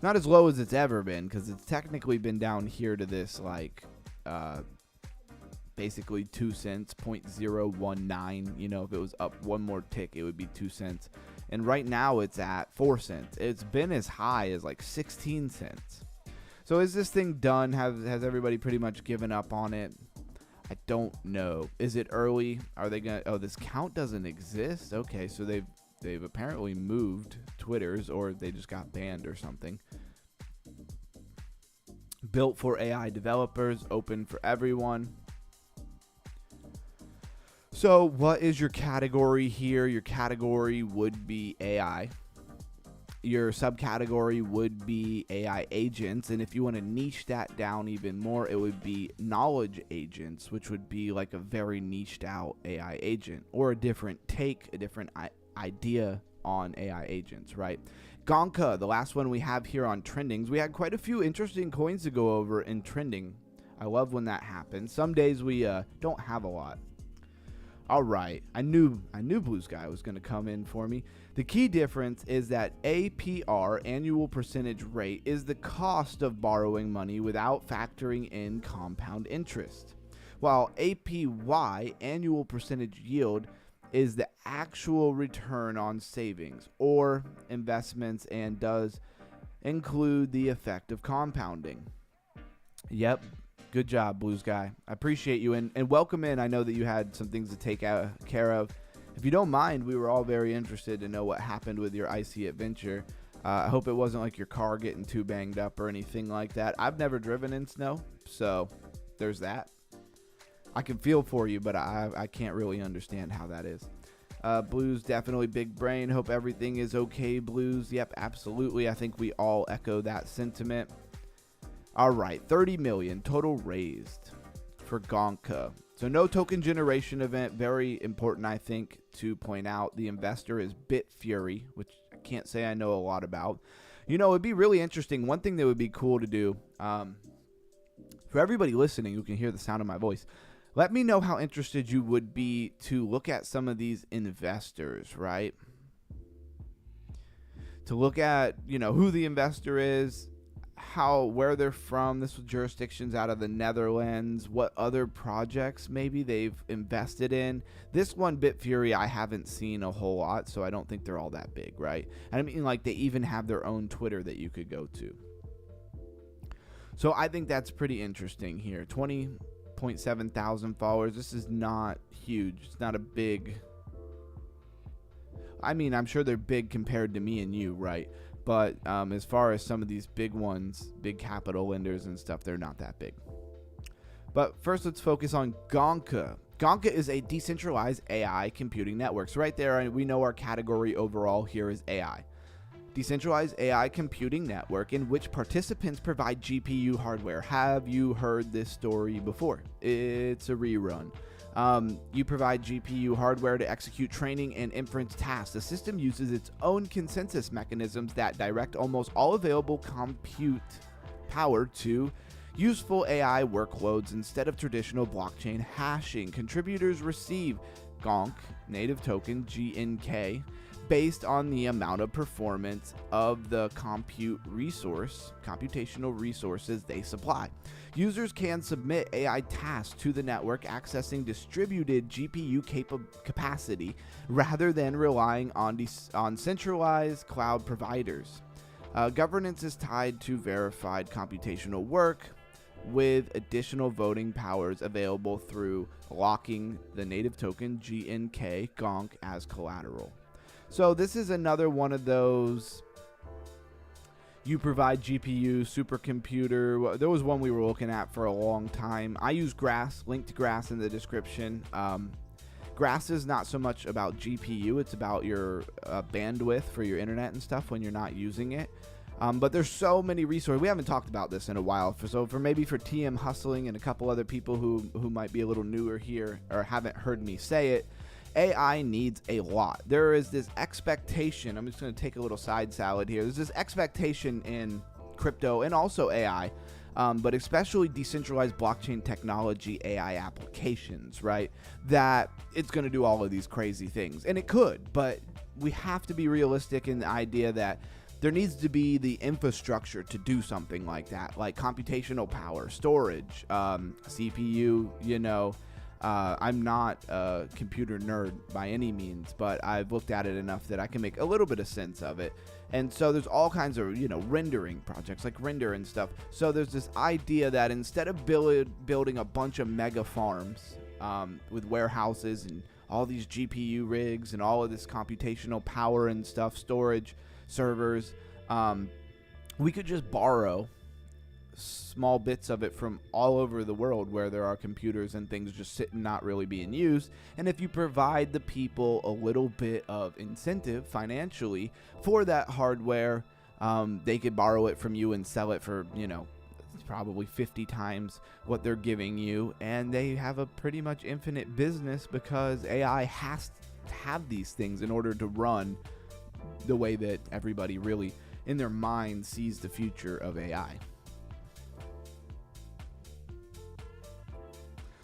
not as low as it's ever been, because it's technically been down here to this like basically 2 cents, 0.019. You know, if it was up one more tick, it would be 2 cents. And right now it's at 4 cents. It's been as high as like 16 cents. So is this thing done? Has everybody pretty much given up on it? I don't know. Is it early? Are they gonna? Oh, this count doesn't exist. Okay, so they've apparently moved Twitters, or they just got banned or something. Built for AI developers, open for everyone. So what is your category here? Your category would be AI. Your subcategory would be AI agents. And if you want to niche that down even more, it would be knowledge agents, which would be like a very niched out AI agent, or a different idea on AI agents, right? Gonka, the last one we have here on trendings. We had quite a few interesting coins to go over in trending. I love when that happens. Some days we don't have a lot. All right, I knew Blue Sky was going to come in for me. The key difference is that APR, annual percentage rate, is the cost of borrowing money without factoring in compound interest, while APY, annual percentage yield, is the actual return on savings or investments and does include the effect of compounding. Yep. Good job, Blue Sky. I appreciate you, and welcome in. I know that you had some things to take care of. If you don't mind, we were all very interested to know what happened with your icy adventure. I hope it wasn't like your car getting too banged up or anything like that. I've never driven in snow, so there's that. I can feel for you, but I can't really understand how that is. Blues, definitely big brain. Hope everything is okay, Blues. Yep, absolutely. I think we all echo that sentiment. All right, 30 million total raised for Gonka. So no token generation event. Very important, I think, to point out. The investor is Bitfury, which I can't say I know a lot about. You know, it'd be really interesting. One thing that would be cool to do, for everybody listening who can hear the sound of my voice, let me know how interested you would be to look at some of these investors, right? To look at, you know, who the investor is, where they're from. This was jurisdictions out of the Netherlands, what other projects maybe they've invested in. This one, Bitfury, I haven't seen a whole lot, so I don't think they're all that big, right? And I mean, like, they even have their own Twitter that you could go to. So I think that's pretty interesting here. 20.7 thousand followers. This is not huge. It's not a big, I mean, I'm sure they're big compared to me and you, right? But as far as some of these big ones, big capital lenders and stuff, they're not that big. But first, let's focus on Gonka. Gonka is a decentralized AI computing network. So right there, we know our category overall here is AI. Decentralized AI computing network in which participants provide GPU hardware. Have you heard this story before? It's a rerun. You provide GPU hardware to execute training and inference tasks. The system uses its own consensus mechanisms that direct almost all available compute power to useful AI workloads instead of traditional blockchain hashing. Contributors receive Gonk, native token GNK, based on the amount of performance of the computational resources they supply. Users can submit AI tasks to the network accessing distributed GPU capacity rather than relying on centralized cloud providers. Governance is tied to verified computational work, with additional voting powers available through locking the native token GNK GONK as collateral. So this is another one of those, you provide GPU, supercomputer. There was one we were looking at for a long time. I use Grass, link to Grass in the description. Grass is not so much about GPU, it's about your bandwidth for your internet and stuff when you're not using it. But there's so many resources. We haven't talked about this in a while. So for TM Hustling and a couple other people who might be a little newer here or haven't heard me say it, AI needs a lot. There is this expectation. I'm just going to take a little side salad here. There's this expectation in crypto and also AI, but especially decentralized blockchain technology, AI applications, right? That it's going to do all of these crazy things. And it could, but we have to be realistic in the idea that there needs to be the infrastructure to do something like that, like computational power, storage, CPU, I'm not a computer nerd by any means, but I've looked at it enough that I can make a little bit of sense of it. And so there's all kinds of, rendering projects like Render and stuff. So there's this idea that instead of building a bunch of mega farms with warehouses and all these GPU rigs and all of this computational power and stuff, storage, servers, we could just borrow small bits of it from all over the world where there are computers and things just sitting not really being used. And if you provide the people a little bit of incentive financially for that hardware, they could borrow it from you and sell it for, probably 50 times what they're giving you, and they have a pretty much infinite business because AI has to have these things in order to run the way that everybody really in their mind sees the future of AI.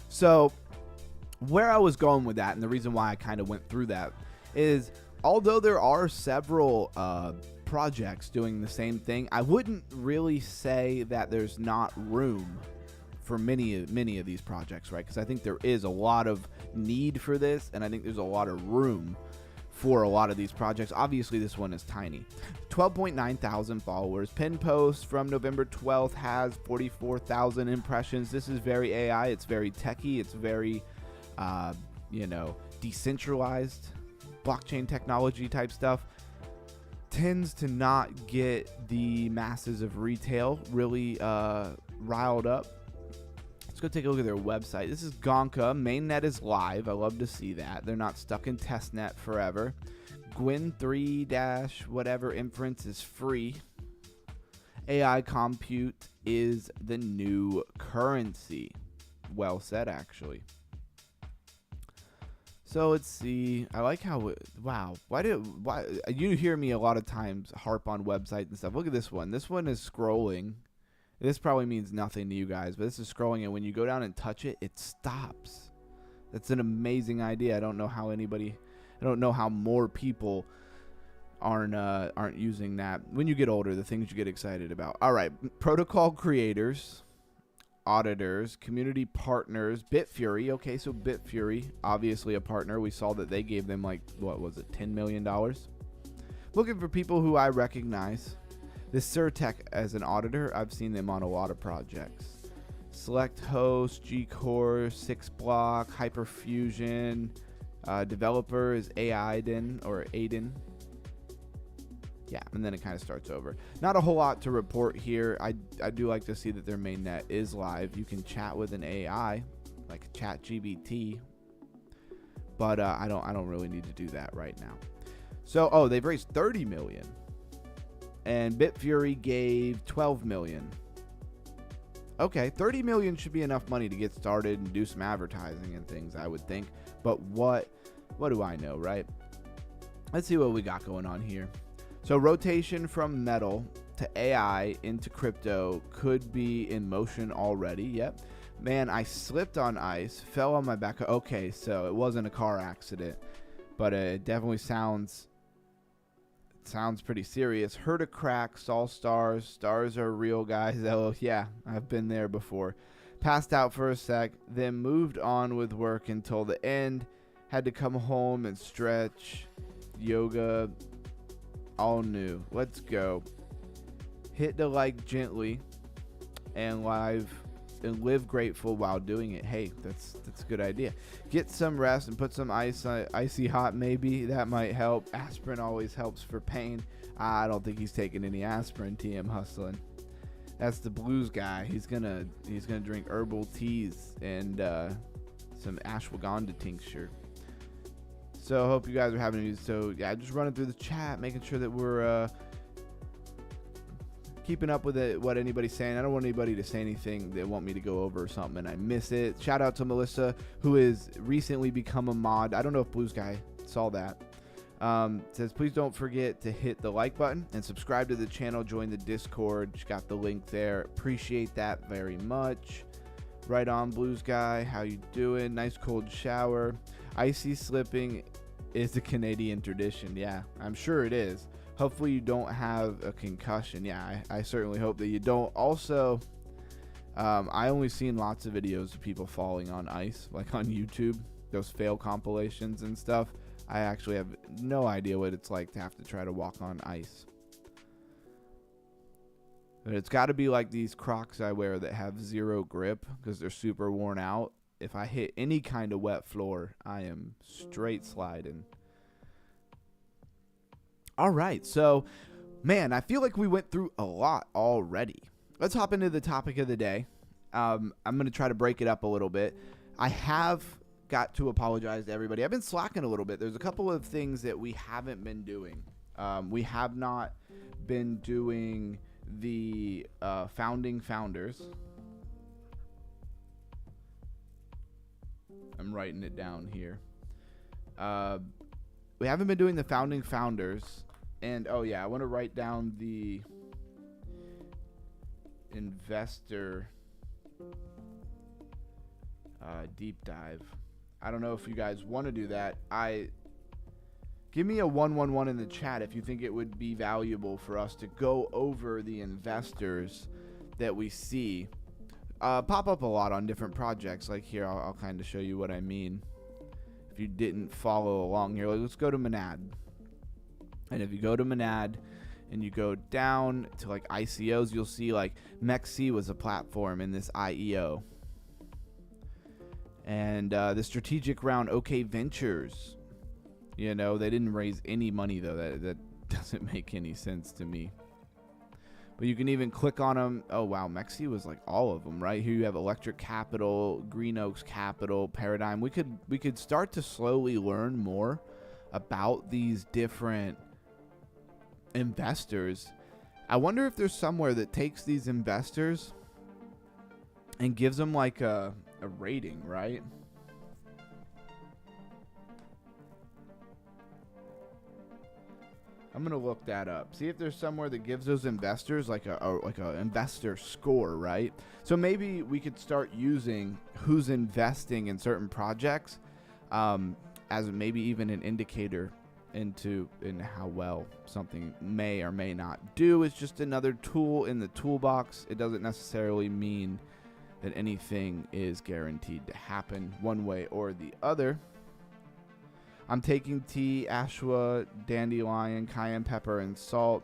So where I was going with that, and the reason why I kind of went through that, is although there are several projects doing the same thing, I wouldn't really say that there's not room for many of these projects, right? Because I think there is a lot of need for this, and I think there's a lot of room for a lot of these projects. Obviously, this one is tiny. 12.9 thousand followers. Pin post from November 12th has 44,000 impressions. This is very AI. It's very techy. It's very, decentralized blockchain technology type stuff. Tends to not get the masses of retail really riled up. Let's go take a look at their website. This is Gonka. Mainnet is live. I love to see that. They're not stuck in testnet forever. Gwyn 3- whatever inference is free. AI compute is the new currency. Well said, actually. So let's see. I like how wow. Why you hear me a lot of times harp on websites and stuff. Look at this one. This one is scrolling. This probably means nothing to you guys, but this is scrolling, and when you go down and touch it, it stops. That's an amazing idea. I don't know how more people aren't using that. When you get older, the things you get excited about. All right, protocol creators, auditors, community partners, Bitfury. Okay, so Bitfury, obviously a partner. We saw that they gave them $10 million. Looking for people who I recognize. This Surtech as an auditor, I've seen them on a lot of projects. Select Host, G-Core, 6Block, Hyperfusion. Developer is Aiden. Yeah, and then it kind of starts over. Not a whole lot to report here. I do like to see that their mainnet is live. You can chat with an AI, like ChatGPT, but I don't really need to do that right now. So, they've raised 30 million. And Bitfury gave 12 million. Okay, 30 million should be enough money to get started and do some advertising and things, I would think. But what do I know, right? Let's see what we got going on here. So rotation from metal to AI into crypto could be in motion already. Yep. Man, I slipped on ice, fell on my back. Okay, so it wasn't a car accident, but it definitely sounds sounds pretty serious. Heard a crack, saw stars. Stars are real, guys. Oh, yeah, I've been there before. Passed out for a sec, then moved on with work until the end. Had to come home and stretch. Yoga. All new. Let's go. Hit the like gently and live grateful while doing it. Hey, that's a good idea. Get some rest and put some icy hot maybe. That might help. Aspirin always helps for pain. I don't think he's taking any aspirin. TM hustling. That's the blues guy. He's gonna drink herbal teas and some ashwagandha tincture. So I hope you guys are having it. So yeah, just running through the chat, making sure that we're keeping up with it, what anybody's saying. I don't want anybody to say anything they want me to go over or something and I miss it. Shout out to Melissa, who has recently become a mod. I don't know if Blues Guy saw that. Says, please don't forget to hit the like button and subscribe to the channel. Join the Discord. Just got the link there. Appreciate that very much. Right on, Blues Guy. How you doing? Nice cold shower. Icy slipping is a Canadian tradition. Yeah, I'm sure it is. Hopefully you don't have a concussion. Yeah, I certainly hope that you don't. Also, I only seen lots of videos of people falling on ice, like on YouTube, those fail compilations and stuff. I actually have no idea what it's like to have to try to walk on ice. But it's got to be like these Crocs I wear that have zero grip because they're super worn out. If I hit any kind of wet floor, I am straight sliding. All right, so, man, I feel like we went through a lot already. Let's hop into the topic of the day. I'm going to try to break it up a little bit. I have got to apologize to everybody. I've been slacking a little bit. There's a couple of things that we haven't been doing. We have not been doing the founding founders. I'm writing it down here. We haven't been doing the founding founders. And, oh, yeah, I want to write down the investor deep dive. I don't know if you guys want to do that. Give me a 111 in the chat if you think it would be valuable for us to go over the investors that we see pop up a lot on different projects. Like here, I'll kind of show you what I mean. If you didn't follow along here, let's go to Monad. And if you go to Monad and you go down to like ICOs, you'll see like MEXC was a platform in this IEO. And the strategic round, OK Ventures, you know, they didn't raise any money though. That doesn't make any sense to me. But you can even click on them. Oh, wow. MEXC was like all of them, right? Here you have Electric Capital, Green Oaks Capital, Paradigm. We could start to slowly learn more about these different investors. I wonder if there's somewhere that takes these investors and gives them like a rating, right? I'm gonna look that up. See if there's somewhere that gives those investors like a investor score, right? So maybe we could start using who's investing in certain projects as maybe even an indicator in how well something may or may not do. It's just another tool in the toolbox. It doesn't necessarily mean that anything is guaranteed to happen one way or the other. I'm taking tea, ashwa, dandelion, cayenne pepper, and salt.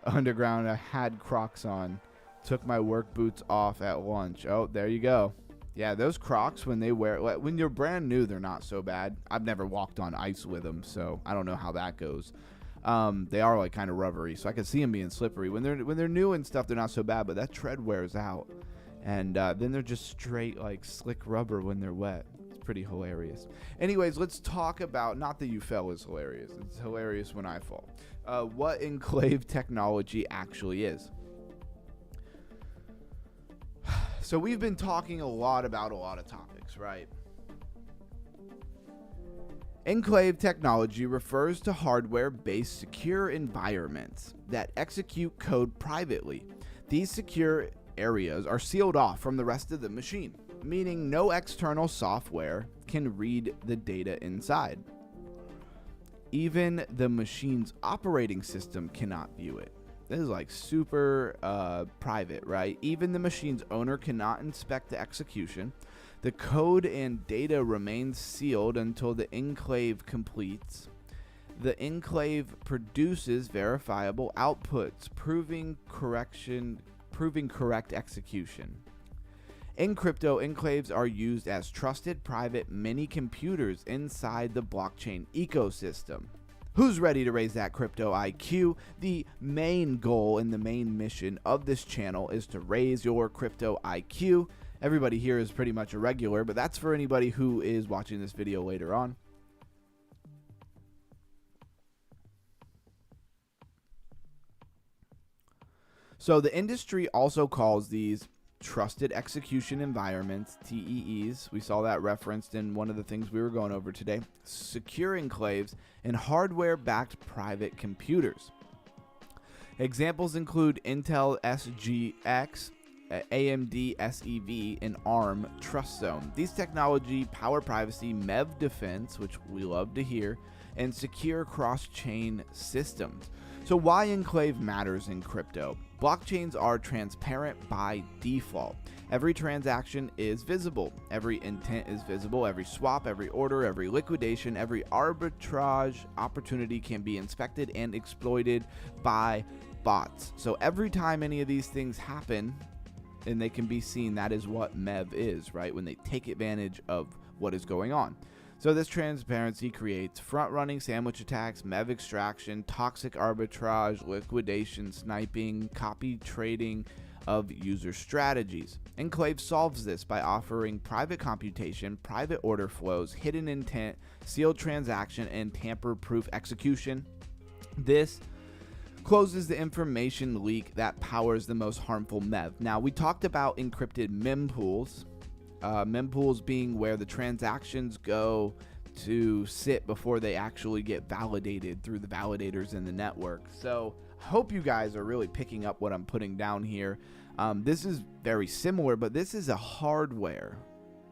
Underground, I had Crocs on. Took my work boots off at lunch. Oh, there you go. Yeah, those Crocs, when you're brand new, they're not so bad. I've never walked on ice with them, so I don't know how that goes. They are like kind of rubbery, so I can see them being slippery. When they're new and stuff, they're not so bad, but that tread wears out. And then they're just straight like slick rubber when they're wet. It's pretty hilarious. Anyways, let's talk about, not that you fell is hilarious. It's hilarious when I fall. What Enclave technology actually is. So we've been talking a lot about a lot of topics, right? Enclave technology refers to hardware-based secure environments that execute code privately. These secure areas are sealed off from the rest of the machine, meaning no external software can read the data inside. even the machine's operating system cannot view it. This is like super private, right? Even the machine's owner cannot inspect the execution. The code and data remain sealed until the enclave completes. The enclave produces verifiable outputs, proving correct execution. In crypto, enclaves are used as trusted private mini computers inside the blockchain ecosystem. Who's ready to raise that crypto IQ? The main goal and the main mission of this channel is to raise your crypto IQ. Everybody here is pretty much a regular, but that's for anybody who is watching this video later on. So the industry also calls these trusted execution environments, TEEs. We saw that referenced in one of the things we were going over today. Secure enclaves and hardware-backed private computers. Examples include Intel SGX, AMD SEV, and ARM TrustZone. These technology power privacy, MEV defense, which we love to hear, and secure cross-chain systems. So why enclave matters in crypto? Blockchains are transparent by default. Every transaction is visible. Every intent is visible. Every swap, every order, every liquidation, every arbitrage opportunity can be inspected and exploited by bots. So every time any of these things happen and they can be seen, that is what MEV is, right? When they take advantage of what is going on. So this transparency creates front-running sandwich attacks, MEV extraction, toxic arbitrage, liquidation, sniping, copy trading of user strategies. Enclave solves this by offering private computation, private order flows, hidden intent, sealed transaction, and tamper-proof execution. This closes the information leak that powers the most harmful MEV. Now, we talked about encrypted mempools. Mempools being where the transactions go to sit before they actually get validated through the validators in the network. So I hope you guys are really picking up what I'm putting down here. This is very similar, but this is a hardware,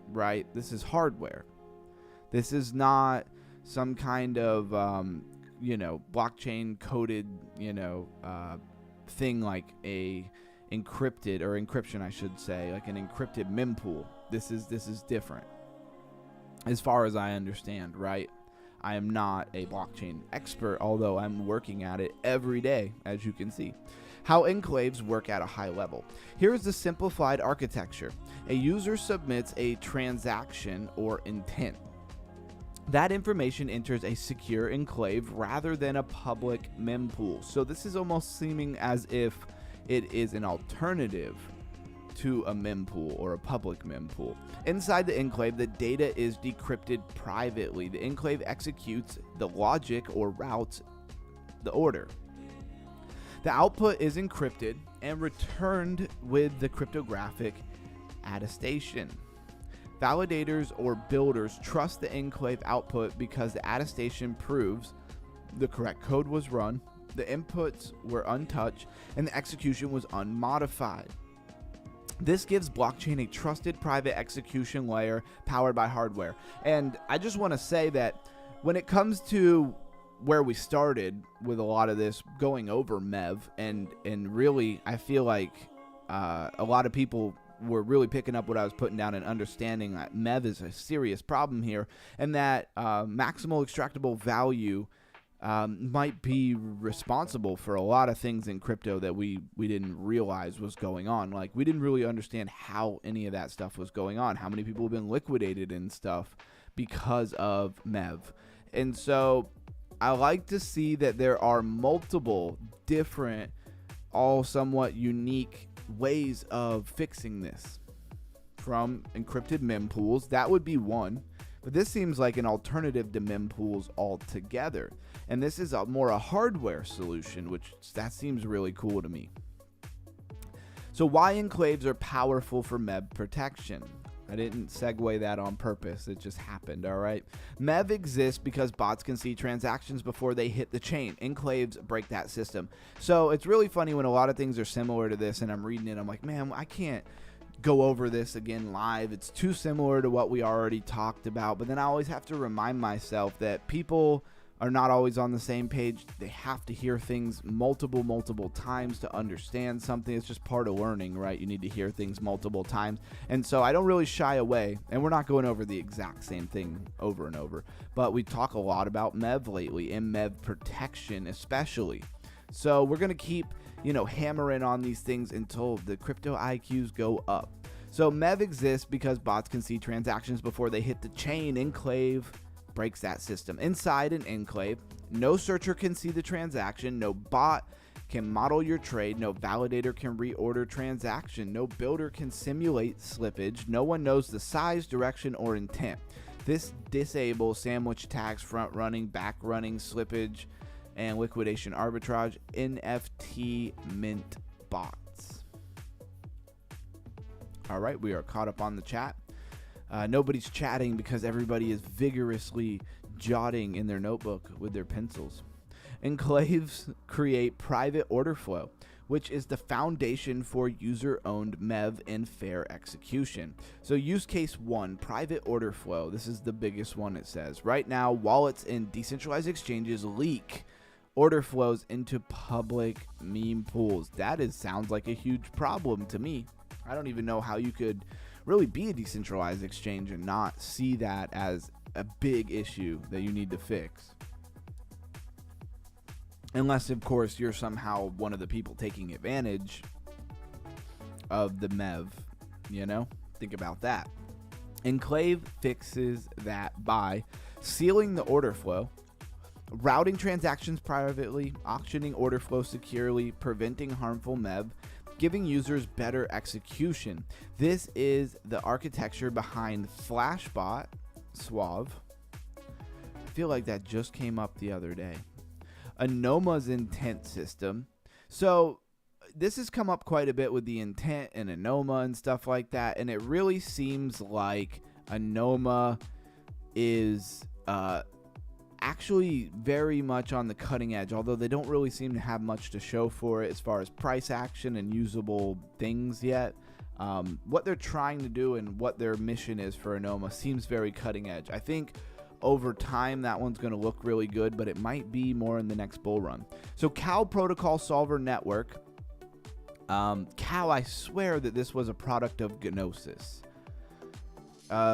right? This is hardware. This is not some kind of, blockchain coded, thing like a encrypted, or encryption, I should say, like an encrypted mempool. This is different as far as I understand, right? I am not a blockchain expert, although I'm working at it every day, as you can see. How enclaves work at a high level. Here is the simplified architecture. A user submits a transaction or intent. That information enters a secure enclave rather than a public mempool. So this is almost seeming as if it is an alternative to a mempool or a public mempool. Inside the enclave, the data is decrypted privately. The enclave executes the logic or routes the order. The output is encrypted and returned with the cryptographic attestation. Validators or builders trust the enclave output because the attestation proves the correct code was run, the inputs were untouched, and the execution was unmodified. This gives blockchain a trusted private execution layer powered by hardware. And I just want to say that when it comes to where we started with a lot of this going over MEV, and really I feel like a lot of people were really picking up what I was putting down and understanding that MEV is a serious problem here, and that maximal extractable value might be responsible for a lot of things in crypto that we didn't realize was going on. Like, we didn't really understand how any of that stuff was going on, how many people have been liquidated and stuff because of MEV. And so I like to see that there are multiple different, all somewhat unique ways of fixing this. From encrypted mempools, that would be one. But this seems like an alternative to mempools altogether. And this is more a hardware solution, which that seems really cool to me. So why enclaves are powerful for MEV protection? I didn't segue that on purpose. It just happened, all right? MEV exists because bots can see transactions before they hit the chain. Enclaves break that system. So it's really funny when a lot of things are similar to this and I'm reading it, I'm like, man, I can't go over this again live. It's too similar to what we already talked about. But then I always have to remind myself that people are not always on the same page. They have to hear things multiple times to understand something. It's just part of learning, right? You need to hear things multiple times. And so I don't really shy away, and we're not going over the exact same thing over and over, but we talk a lot about MEV lately, and MEV protection especially. So we're going to keep, hammering on these things until the crypto IQs go up. So MEV exists because bots can see transactions before they hit the chain. Enclave breaks that system. Inside an enclave, no searcher can see the transaction, no bot can model your trade, no validator can reorder transaction, no builder can simulate slippage, no one knows the size, direction, or intent. This disables sandwich tags, front running, back running, slippage, and liquidation arbitrage, NFT mint bots. All right, we are caught up on the chat. Nobody's chatting because everybody is vigorously jotting in their notebook with their pencils. Enclaves create private order flow, which is the foundation for user-owned MEV and fair execution. So use case 1, private order flow. This is the biggest one, it says. Right now, wallets and decentralized exchanges leak order flows into public meme pools. That sounds like a huge problem to me. I don't even know how you could really be a decentralized exchange and not see that as a big issue that you need to fix. Unless, of course, you're somehow one of the people taking advantage of the MEV, Think about that. Enclave fixes that by sealing the order flow, routing transactions privately, auctioning order flow securely, preventing harmful MEV, giving users better execution. This is the architecture behind Flashbot, SUAVE. I feel like that just came up the other day. Anoma's intent system. So this has come up quite a bit with the intent and Anoma and stuff like that, and it really seems like Anoma is actually very much on the cutting edge, although they don't really seem to have much to show for it as far as price action and usable things yet. What they're trying to do and what their mission is for Anoma seems very cutting edge. I think over time that one's going to look really good, but it might be more in the next bull run. So Cow Protocol Solver Network. Cow, I swear that this was a product of Gnosis.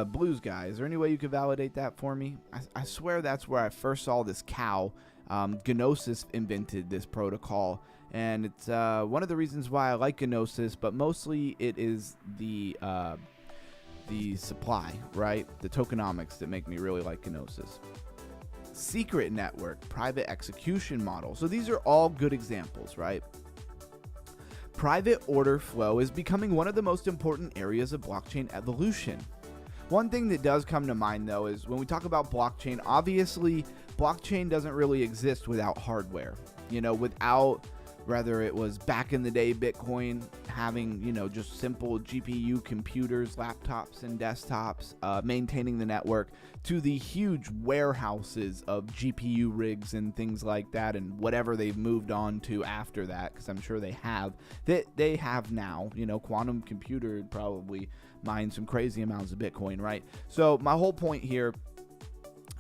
Blues guy, is there any way you could validate that for me? I swear that's where I first saw this Cow. Gnosis invented this protocol, and it's one of the reasons why I like Gnosis, but mostly it is the supply, right? The tokenomics that make me really like Gnosis. Secret network, private execution model. So these are all good examples, right? Private order flow is becoming one of the most important areas of blockchain evolution. One thing that does come to mind, though, is when we talk about blockchain, obviously, blockchain doesn't really exist without hardware. Without, whether it was back in the day, Bitcoin having, just simple GPU computers, laptops, and desktops, maintaining the network, to the huge warehouses of GPU rigs and things like that, and whatever they've moved on to after that, because I'm sure they have now, quantum computer probably mine some crazy amounts of Bitcoin, right? So my whole point here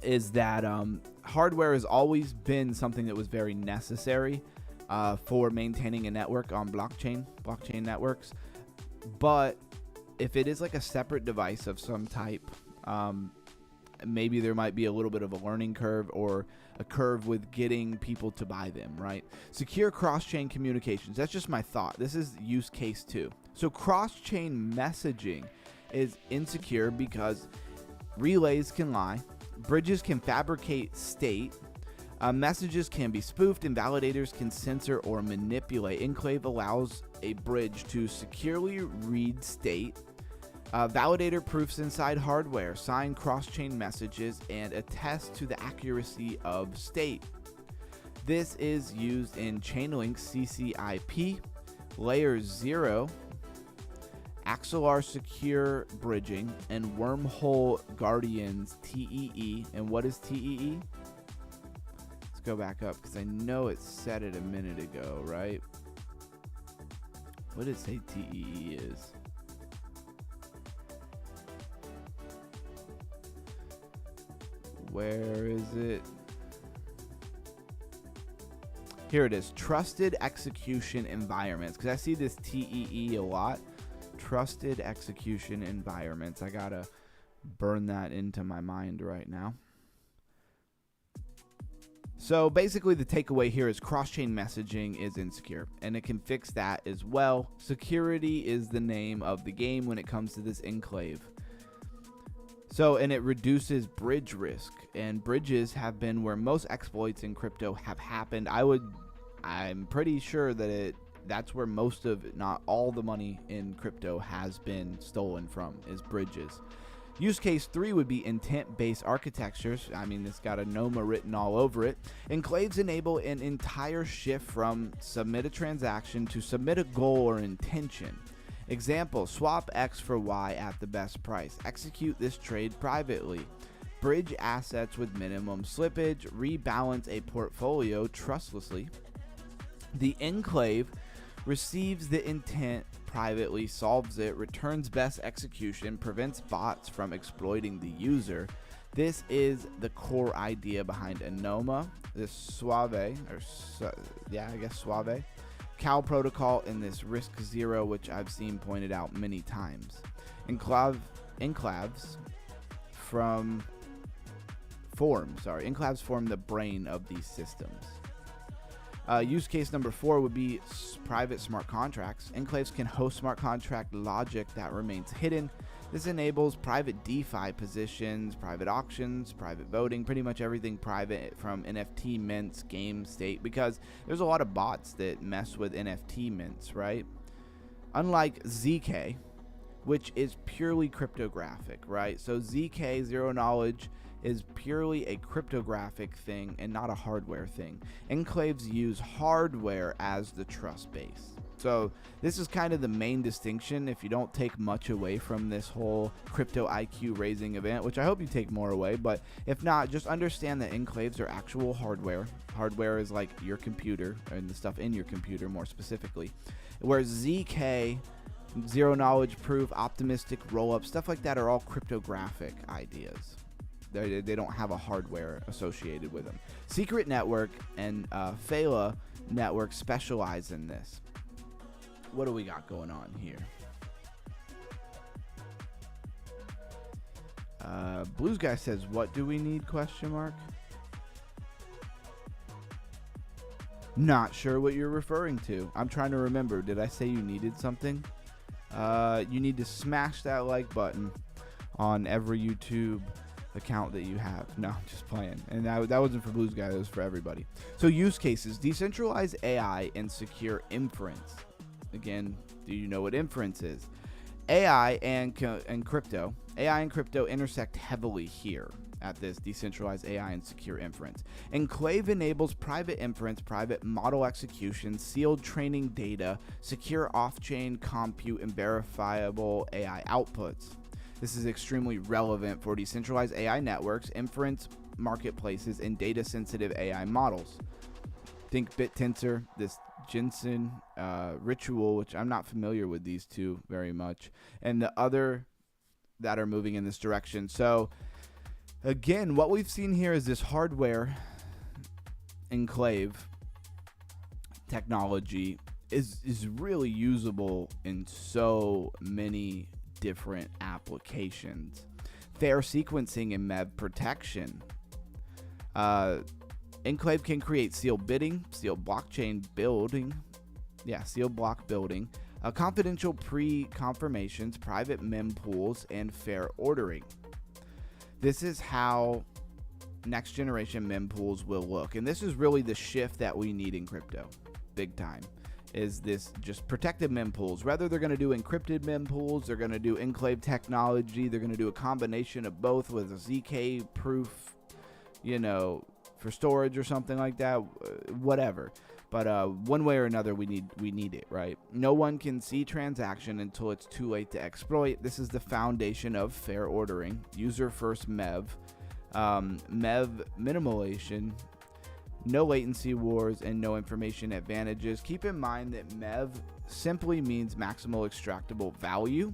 is that hardware has always been something that was very necessary for maintaining a network on blockchain networks. But if it is like a separate device of some type, maybe there might be a little bit of a learning curve or a curve with getting people to buy them, right? Secure cross-chain communications. That's just my thought. This is use case 2. So cross-chain messaging is insecure because relays can lie, bridges can fabricate state, messages can be spoofed, and validators can censor or manipulate. Enclave allows a bridge to securely read state, validator proofs inside hardware, sign cross-chain messages, and attest to the accuracy of state. This is used in Chainlink CCIP, Layer 0, Axelar Secure Bridging, and Wormhole Guardians TEE. And what is TEE? Let's go back up because I know it said it a minute ago, right? What did it say TEE is? Where is it? Here it is, trusted execution environments, because I see this TEE a lot. Trusted execution environments. I gotta burn that into my mind right now. So basically the takeaway here is cross-chain messaging is insecure, and it can fix that as well. Security is the name of the game when it comes to this enclave. So, and it reduces bridge risk, and bridges have been where most exploits in crypto have happened. I'm pretty sure that that's where most of, not all the money in crypto has been stolen from, is bridges. Use case 3 would be intent-based architectures. I mean, it's got a NOMA written all over it. Enclaves enable an entire shift from submit a transaction to submit a goal or intention. Example, swap X for Y at the best price. Execute this trade privately. Bridge assets with minimum slippage. Rebalance a portfolio trustlessly. The enclave receives the intent privately, solves it, returns best execution, prevents bots from exploiting the user. This is the core idea behind ANOMA, this SUAVE, SUAVE, Cal protocol, and this risk zero, which I've seen pointed out many times. Enclaves form the brain of these systems. Use case number 4 would be private smart contracts. Enclaves can host smart contract logic that remains hidden. This enables private DeFi positions, private auctions, private voting, pretty much everything private from NFT mints, game state, because there's a lot of bots that mess with NFT mints, right? Unlike ZK, which is purely cryptographic, right? So ZK, zero knowledge, is purely a cryptographic thing and not a hardware thing. Enclaves use hardware as the trust base. So this is kind of the main distinction if you don't take much away from this whole crypto IQ raising event, which I hope you take more away, but if not, just understand that enclaves are actual hardware. Hardware is like your computer and the stuff in your computer more specifically, whereas ZK, zero knowledge proof, optimistic rollup, stuff like that are all cryptographic ideas. They don't have a hardware associated with them. Secret Network and Phala Network specialize in this. What do we got going on here? Blues Guy says, what do we need, question mark? Not sure what you're referring to. I'm trying to remember. Did I say you needed something? You need to smash that like button on every YouTube account that you have. No, just playing. And that wasn't for Blues Guy, that was for everybody. So use cases, decentralized AI and secure inference. Again, do you know what inference is? AI and crypto intersect heavily here at this decentralized AI and secure inference. Enclave enables private inference, private model execution, sealed training data, secure off-chain compute, and verifiable AI outputs. This is extremely relevant for decentralized AI networks, inference marketplaces, and data-sensitive AI models. Think BitTensor, this Jensen Ritual, which I'm not familiar with these two very much, and the other that are moving in this direction. So again, what we've seen here is this hardware enclave technology is really usable in so many different applications. Fair sequencing and MEV protection. Enclave can create sealed bidding, sealed blockchain building, sealed block building, confidential pre-confirmations, private mempools, and fair ordering. This is how next generation mempools will look, and this is really the shift that we need in crypto, big time. Is this just protected mempools? Whether they're going to do encrypted mempools, they're going to do enclave technology, they're going to do a combination of both with a ZK proof, for storage or something like that, whatever. But one way or another, we need it, right? No one can see transaction until it's too late to exploit. This is the foundation of fair ordering. User first MEV, MEV minimalization, no latency wars, and no information advantages. Keep in mind that MEV simply means maximal extractable value,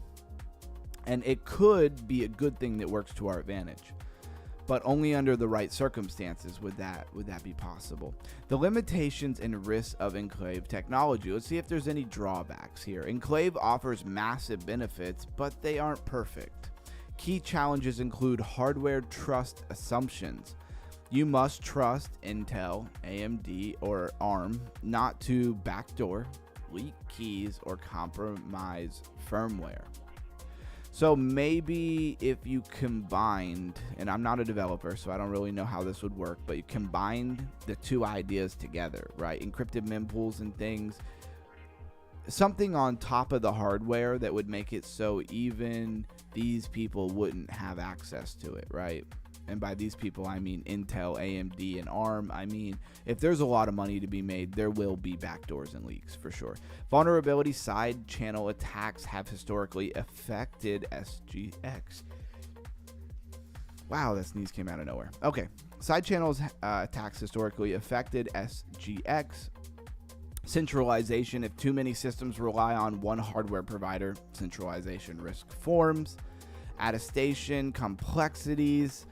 and it could be a good thing that works to our advantage. but only under the right circumstances would that be possible. The limitations and risks of Enclave technology. Let's see if there's any drawbacks here. Enclave offers massive benefits, but they aren't perfect. Key challenges include hardware trust assumptions. You must trust Intel, AMD, or ARM not to backdoor, leak keys, or compromise firmware. So maybe if you combined, and I'm not a developer, so I don't really know how this would work, but you combined the two ideas together, right? Encrypted mempools and things, something on top of the hardware that would make it so even these people wouldn't have access to it, right? And by these people, I mean Intel, AMD, and ARM. I mean, if there's a lot of money to be made, there will be backdoors and leaks for sure. Vulnerability side channel attacks have historically affected SGX. Wow, that sneeze came out of nowhere. Okay, side channels attacks historically affected SGX. Centralization. If too many systems rely on one hardware provider, centralization risk forms. Attestation, complexities.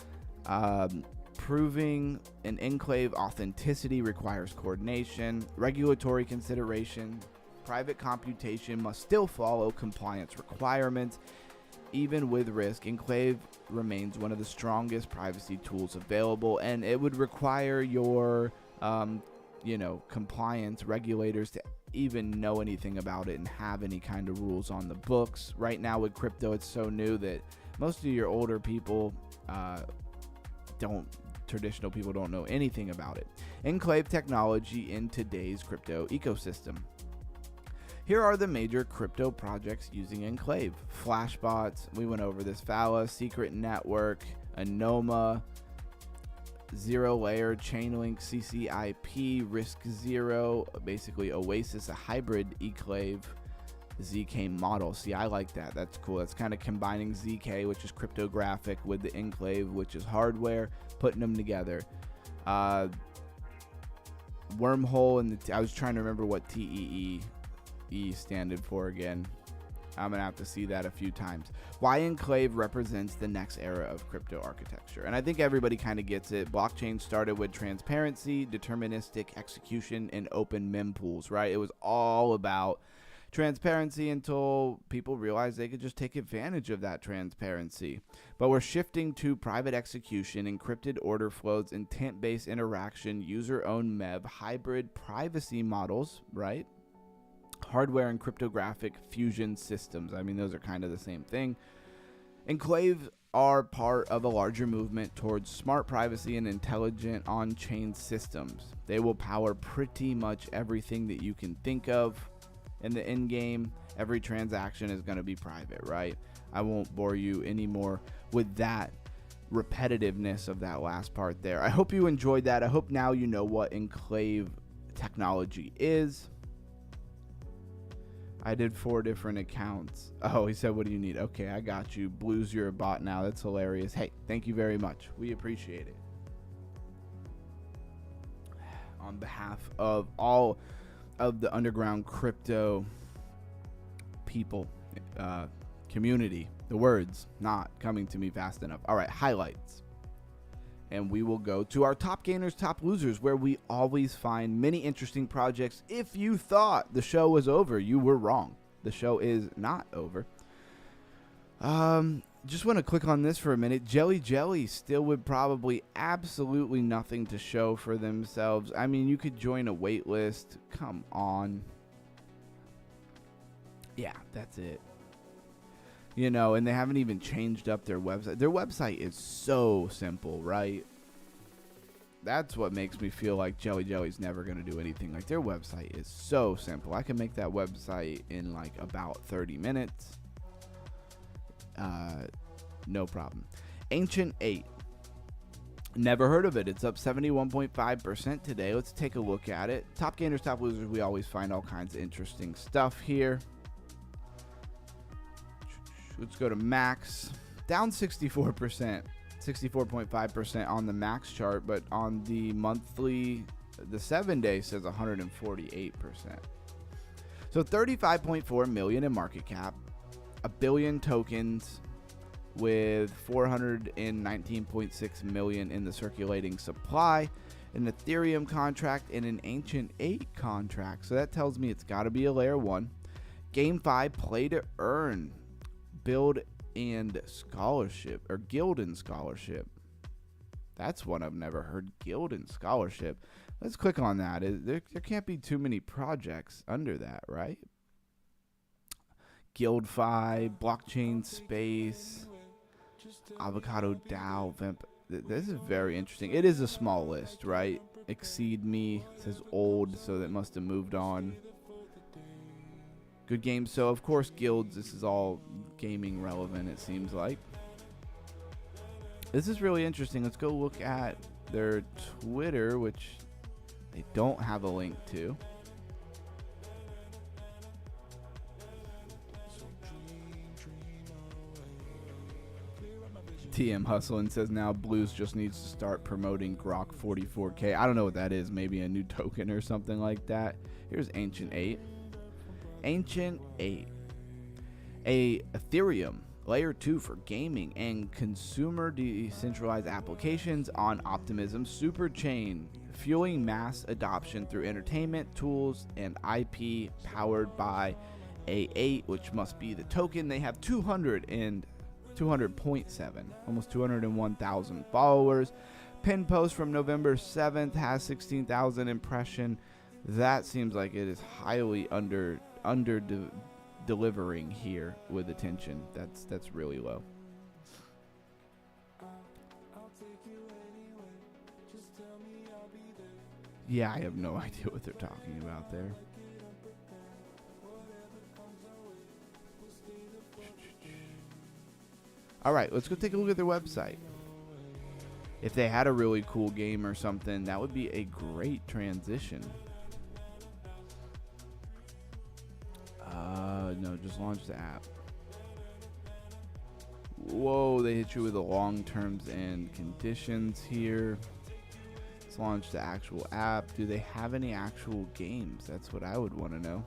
Proving an enclave authenticity requires coordination. Regulatory consideration. Private computation must still follow compliance requirements. Even with risk, Enclave remains one of the strongest privacy tools available, and it would require your compliance regulators to even know anything about it and have any kind of rules on the books. Right now with crypto, it's so new that most of your older people traditional people don't know anything about it. Enclave technology in today's crypto ecosystem. Here are the major crypto projects using Enclave. Flashbots, we went over this. Phala, Secret Network, Anoma, Zero Layer, Chainlink, CCIP, Risk Zero, basically Oasis, a hybrid Enclave, ZK model. See, I like that. That's cool. That's kind of combining ZK, which is cryptographic, with the Enclave, which is hardware, putting them together. Wormhole, and I was trying to remember what TEE standard for again. I'm going to have to see that a few times. Why Enclave represents the next era of crypto architecture. And I think everybody kind of gets it. Blockchain started with transparency, deterministic execution, and open mempools, right? It was all about transparency until people realized they could just take advantage of that transparency. But we're shifting to private execution, encrypted order flows, intent-based interaction, user-owned MEV, hybrid privacy models, right? Hardware and cryptographic fusion systems. I mean, those are kind of the same thing. Enclaves are part of a larger movement towards smart privacy and intelligent on-chain systems. They will power pretty much everything that you can think of. In the end game, every transaction is going to be private, right? I won't bore you anymore with that repetitiveness of that last part there. I hope you enjoyed that. I hope now you know what Enclave technology is. I did 4 different accounts. Oh, he said, what do you need? Okay, I got you. Blues, you're a bot now. That's hilarious. Hey, thank you very much. We appreciate it. On behalf of all of the underground crypto people, community, the words not coming to me fast enough. All right, highlights. And we will go to our top gainers, top losers, where we always find many interesting projects. If you thought the show was over, you were wrong. The show is not over. Just want to click on this for a minute. Jelly still with probably absolutely nothing to show for themselves. I mean, you could join a wait list. Come on. Yeah, that's it. You know, and they haven't even changed up their website. Their website is so simple, right? That's what makes me feel like Jelly's never going to do anything. Like, their website is so simple. I can make that website in like about 30 minutes. No problem. Ancient 8. Never heard of it. It's up 71.5% today. Let's take a look at it. Top gainers, top losers. We always find all kinds of interesting stuff here. Let's go to max. Down 64%. 64.5% on the max chart, but on the monthly, the 7-day says 148%. So 35.4 million in market cap, a billion tokens, with 419.6 million in the circulating supply, an Ethereum contract, and an Ancient 8 contract. So that tells me it's got to be a layer 1. GameFi, play to earn, build and scholarship, or guild and scholarship. That's one I've never heard, guild and scholarship. Let's click on that. There can't be too many projects under that, right? GuildFi, blockchain space, avocado DAO, Vamp. This is very interesting. It is a small list, right? Exceed Me says old, so that must have moved on. Good games. So of course guilds, this is all gaming relevant, it seems like. This is really interesting. Let's go look at their Twitter, which they don't have a link to. TM Hustlin says now Blues just needs to start promoting Grok 44K. I don't know what that is. Maybe a new token or something like that. Here's Ancient 8. Ancient 8. A Ethereum layer 2 for gaming and consumer decentralized applications on Optimism Superchain, fueling mass adoption through entertainment, tools, and IP powered by A8, which must be the token. They have 200.7, almost 201,000 followers. Pin post from November 7th has 16,000 impression. That seems like it is highly delivering here with attention. That's really low. Yeah, I have no idea what they're talking about there. All right, let's go take a look at their website. If they had a really cool game or something, that would be a great transition. No, just launch the app. Whoa, they hit you with the long terms and conditions here. Let's launch the actual app. Do they have any actual games? That's what I would want to know.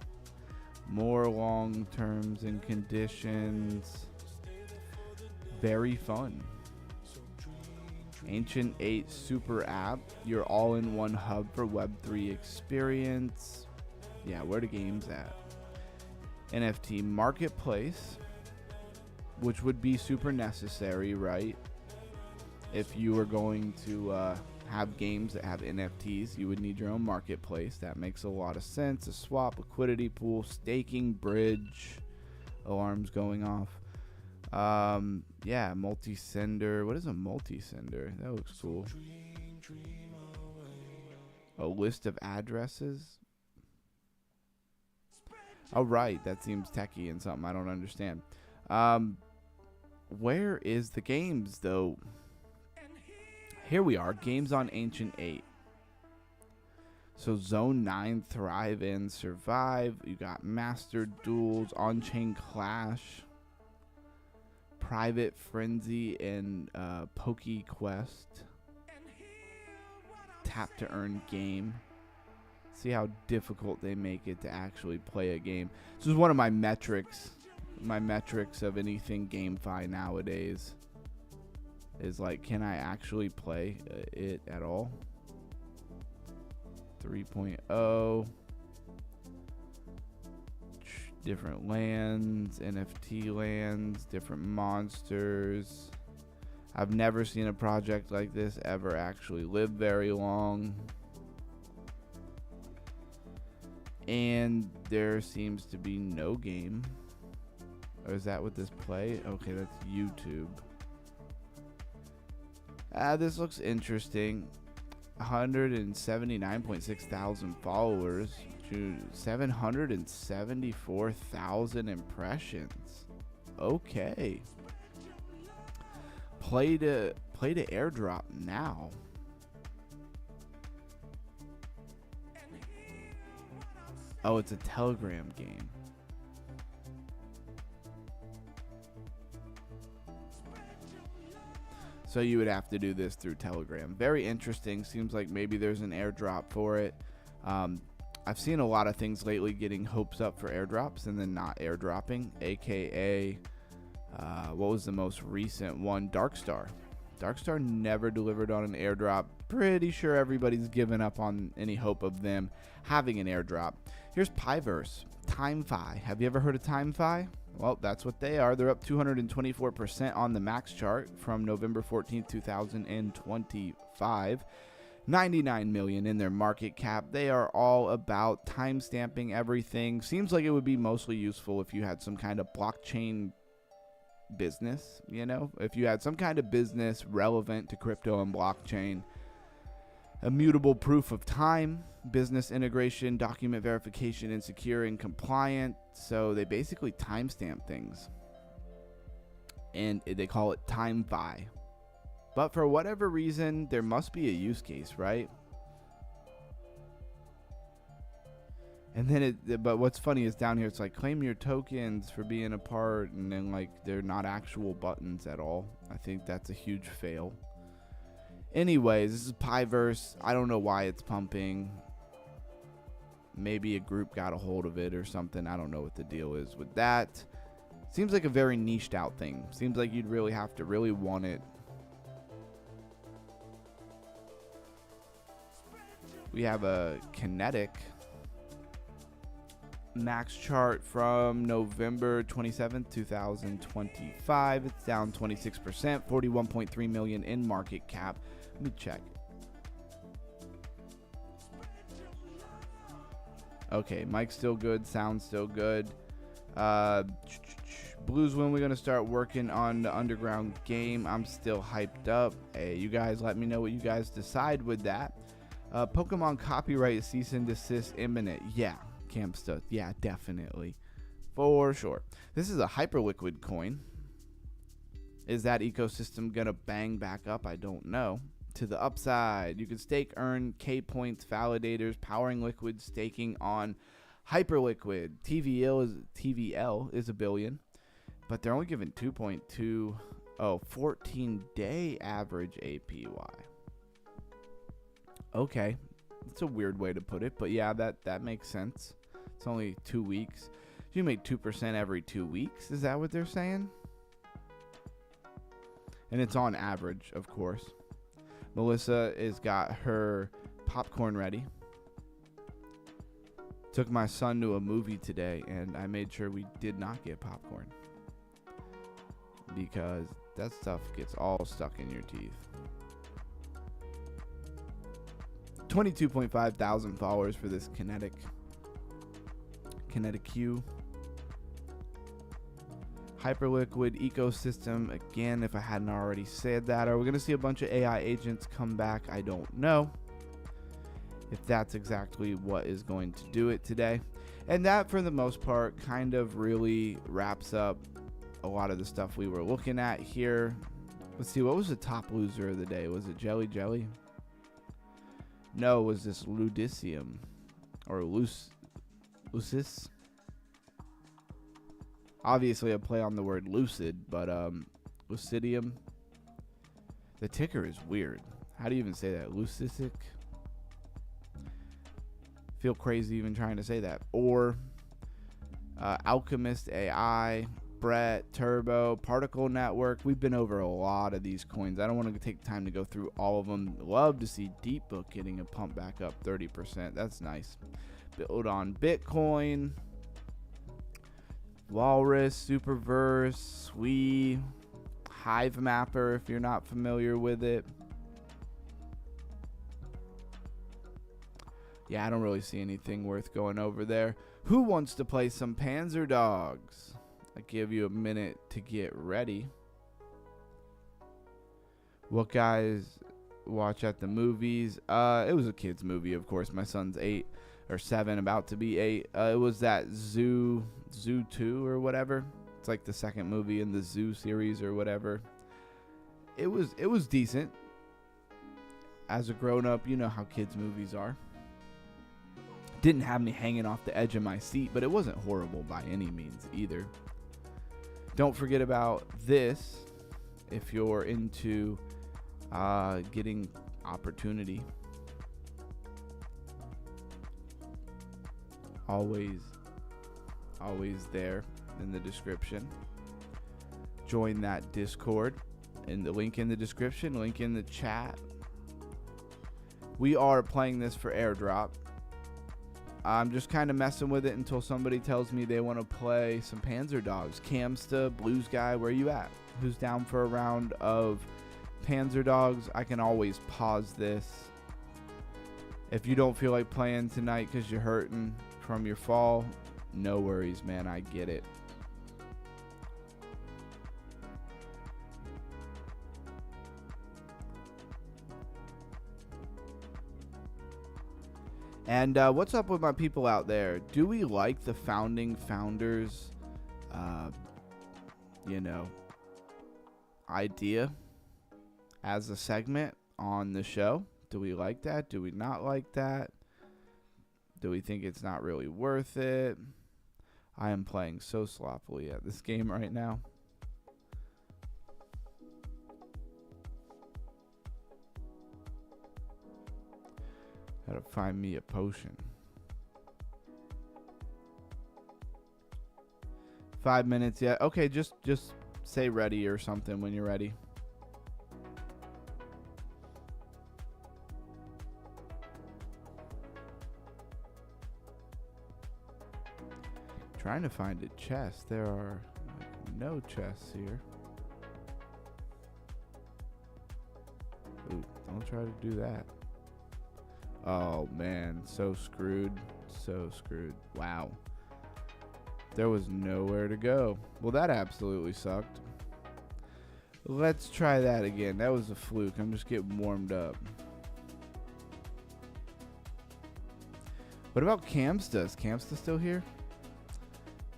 More long terms and conditions. Very fun. Ancient 8 super app, your all-in-one hub for Web3 experience. Yeah, where the game's at. NFT marketplace, which would be super necessary, right? If you were going to have games that have NFTs, you would need your own marketplace. That makes a lot of sense. A swap, liquidity pool, staking, bridge, alarms going off. Yeah, multi-sender. What is a multi-sender? That looks cool. A list of addresses. Oh, right. That seems techie and something I don't understand. Where is the games, though? Here we are. Games on Ancient 8. So Zone 9, Thrive, and Survive. You got Master Duels, On-Chain Clash, Private Frenzy, and PokeQuest. Tap to earn game. See how difficult they make it to actually play a game. This is one of my metrics. My metrics of anything GameFi nowadays is like, can I actually play it at all? 3.0. Different lands, NFT lands, different monsters. I've never seen a project like this ever actually live very long. And there seems to be no game. Or is that what this play? Okay, that's YouTube. This looks interesting. 179.6 thousand followers to 774,000 impressions. Okay. Play to airdrop now. Oh, it's a Telegram game. So you would have to do this through Telegram. Very interesting. Seems like maybe there's an airdrop for it. I've seen a lot of things lately getting hopes up for airdrops and then not airdropping, aka What was the most recent one? Darkstar. Darkstar never delivered on an airdrop. Pretty sure everybody's given up on any hope of them having an airdrop. Here's Piverse. TimeFi. Have you ever heard of TimeFi? Well, that's what they are. They're up 224% on the max chart from November 14th, 2025. 99 million in their market cap. They are all about time stamping everything. Seems like it would be mostly useful if you had some kind of blockchain business, you know, if you had some kind of business relevant to crypto and blockchain. Immutable proof of time, business integration, document verification, and secure and compliant. So they basically timestamp things, and they call it TimeFi. But for whatever reason, there must be a use case, right? And then but what's funny is down here, it's like claim your tokens for being a part, and then like they're not actual buttons at all. I think that's a huge fail. Anyways, this is Piverse. I don't know why it's pumping. Maybe a group got a hold of it or something. I don't know what the deal is with that. Seems like a very niched out thing. Seems like you'd really have to really want it. We have a Kinetic max chart from November 27th, 2025. It's down 26%, 41.3 million in market cap. Let me check. Okay, mic's still good, sound's still good. Blues, when we're gonna start working on the underground game? I'm still hyped up. Hey, you guys, let me know what you guys decide with that. Pokemon copyright cease and desist imminent. Yeah, Campsta. Yeah, definitely, for sure. This is a Hyperliquid coin. Is that ecosystem gonna bang back up? I don't know. To the upside, you can stake, earn K points, validators, powering liquid staking on Hyperliquid. TVL is $1 billion, but they're only giving 2.2. 14-day average APY. Okay, that's a weird way to put it, but yeah, that makes sense. It's only 2 weeks. You make 2% every 2 weeks. Is that what they're saying? And it's on average, of course. Melissa has got her popcorn ready. Took my son to a movie today, and I made sure we did not get popcorn, because that stuff gets all stuck in your teeth. 22.5 thousand followers for this Kinetic Q. Hyperliquid ecosystem. Again, if I hadn't already said that, are we going to see a bunch of AI agents come back? I don't know if that's exactly what is going to do it today. And that, for the most part, kind of really wraps up a lot of the stuff we were looking at here. Let's see, what was the top loser of the day? Was it Jelly? No, it was this Ludicium or Lucis. Obviously a play on the word lucid, but Lucidium. The ticker is weird. How do you even say that? Lucisic? Feel crazy even trying to say that. Or Alchemist AI, Brett, Turbo, Particle Network. We've been over a lot of these coins. I don't want to take time to go through all of them. Love to see Deepbook getting a pump back up 30%. That's nice. Build on Bitcoin. Walrus, Superverse, SUAVE, Hive Mapper, if you're not familiar with it. Yeah, I don't really see anything worth going over there. Who wants to play some Panzer Dogs? I give you a minute to get ready. What guys watch at the movies? It was a kid's movie, of course. My son's 8 or 7, about to be 8. It was that Zoo 2 or whatever. It's like the second movie in the Zoo series or whatever. It was decent. As a grown-up, you know how kids' movies are. Didn't have me hanging off the edge of my seat, but it wasn't horrible by any means either. Don't forget about this if you're into getting opportunity. Always there in the description. join that Discord. And the link in the description, link in the chat. We are playing this for airdrop. I'm just kind of messing with it until somebody tells me they want to play some Panzer Dogs. Camsta, Blues Guy, where you at? Who's down for a round of Panzer Dogs? I can always pause this. If you don't feel like playing tonight because you're hurting from your fall, no worries, man. I get it. And what's up with my people out there? Do we like the founding founders, idea as a segment on the show? Do we like that? Do we not like that? Do we think it's not really worth it? I am playing so sloppily at this game right now. Gotta find me a potion. 5 minutes, yeah. Okay, just say ready or something when you're ready. Trying to find a chest. There are no chests here. Ooh, don't try to do that. Oh man, so screwed. So screwed. Wow. There was nowhere to go. Well, that absolutely sucked. Let's try that again. That was a fluke. I'm just getting warmed up. What about Camsta? Is Camsta still here?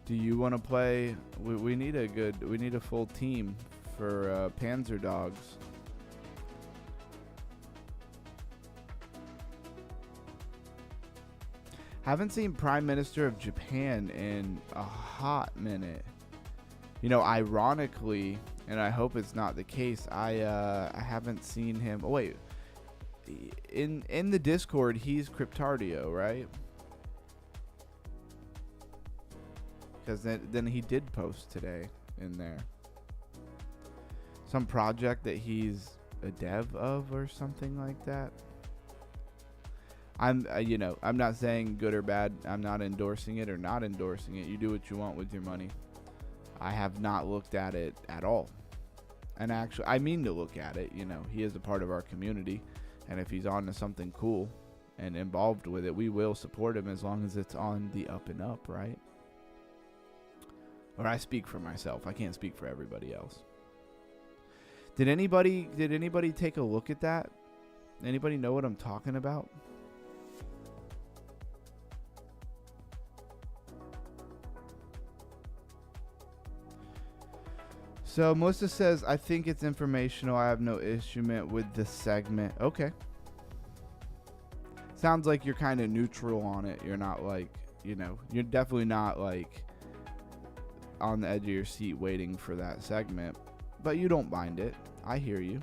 Do you want to play? We need a full team for Panzer Dogs. Haven't seen Prime Minister of Japan in a hot minute. You know, ironically, and I hope it's not the case, I haven't seen him. Oh wait, in the Discord he's Cryptardio, right? Because then he did post today in there some project that he's a dev of or something like that. I'm not saying good or bad. I'm not endorsing it or not endorsing it. You do what you want with your money. I have not looked at it at all. And actually, I mean to look at it. You know, he is a part of our community. And if he's on to something cool and involved with it, we will support him as long as it's on the up and up, right? Or I speak for myself. I can't speak for everybody else. Did anybody take a look at that? Anybody know what I'm talking about? So Melissa says, I think it's informational. I have no issue with the segment. Okay. Sounds like you're kind of neutral on it. You're not like, you're definitely not like on the edge of your seat waiting for that segment. But you don't mind it. I hear you.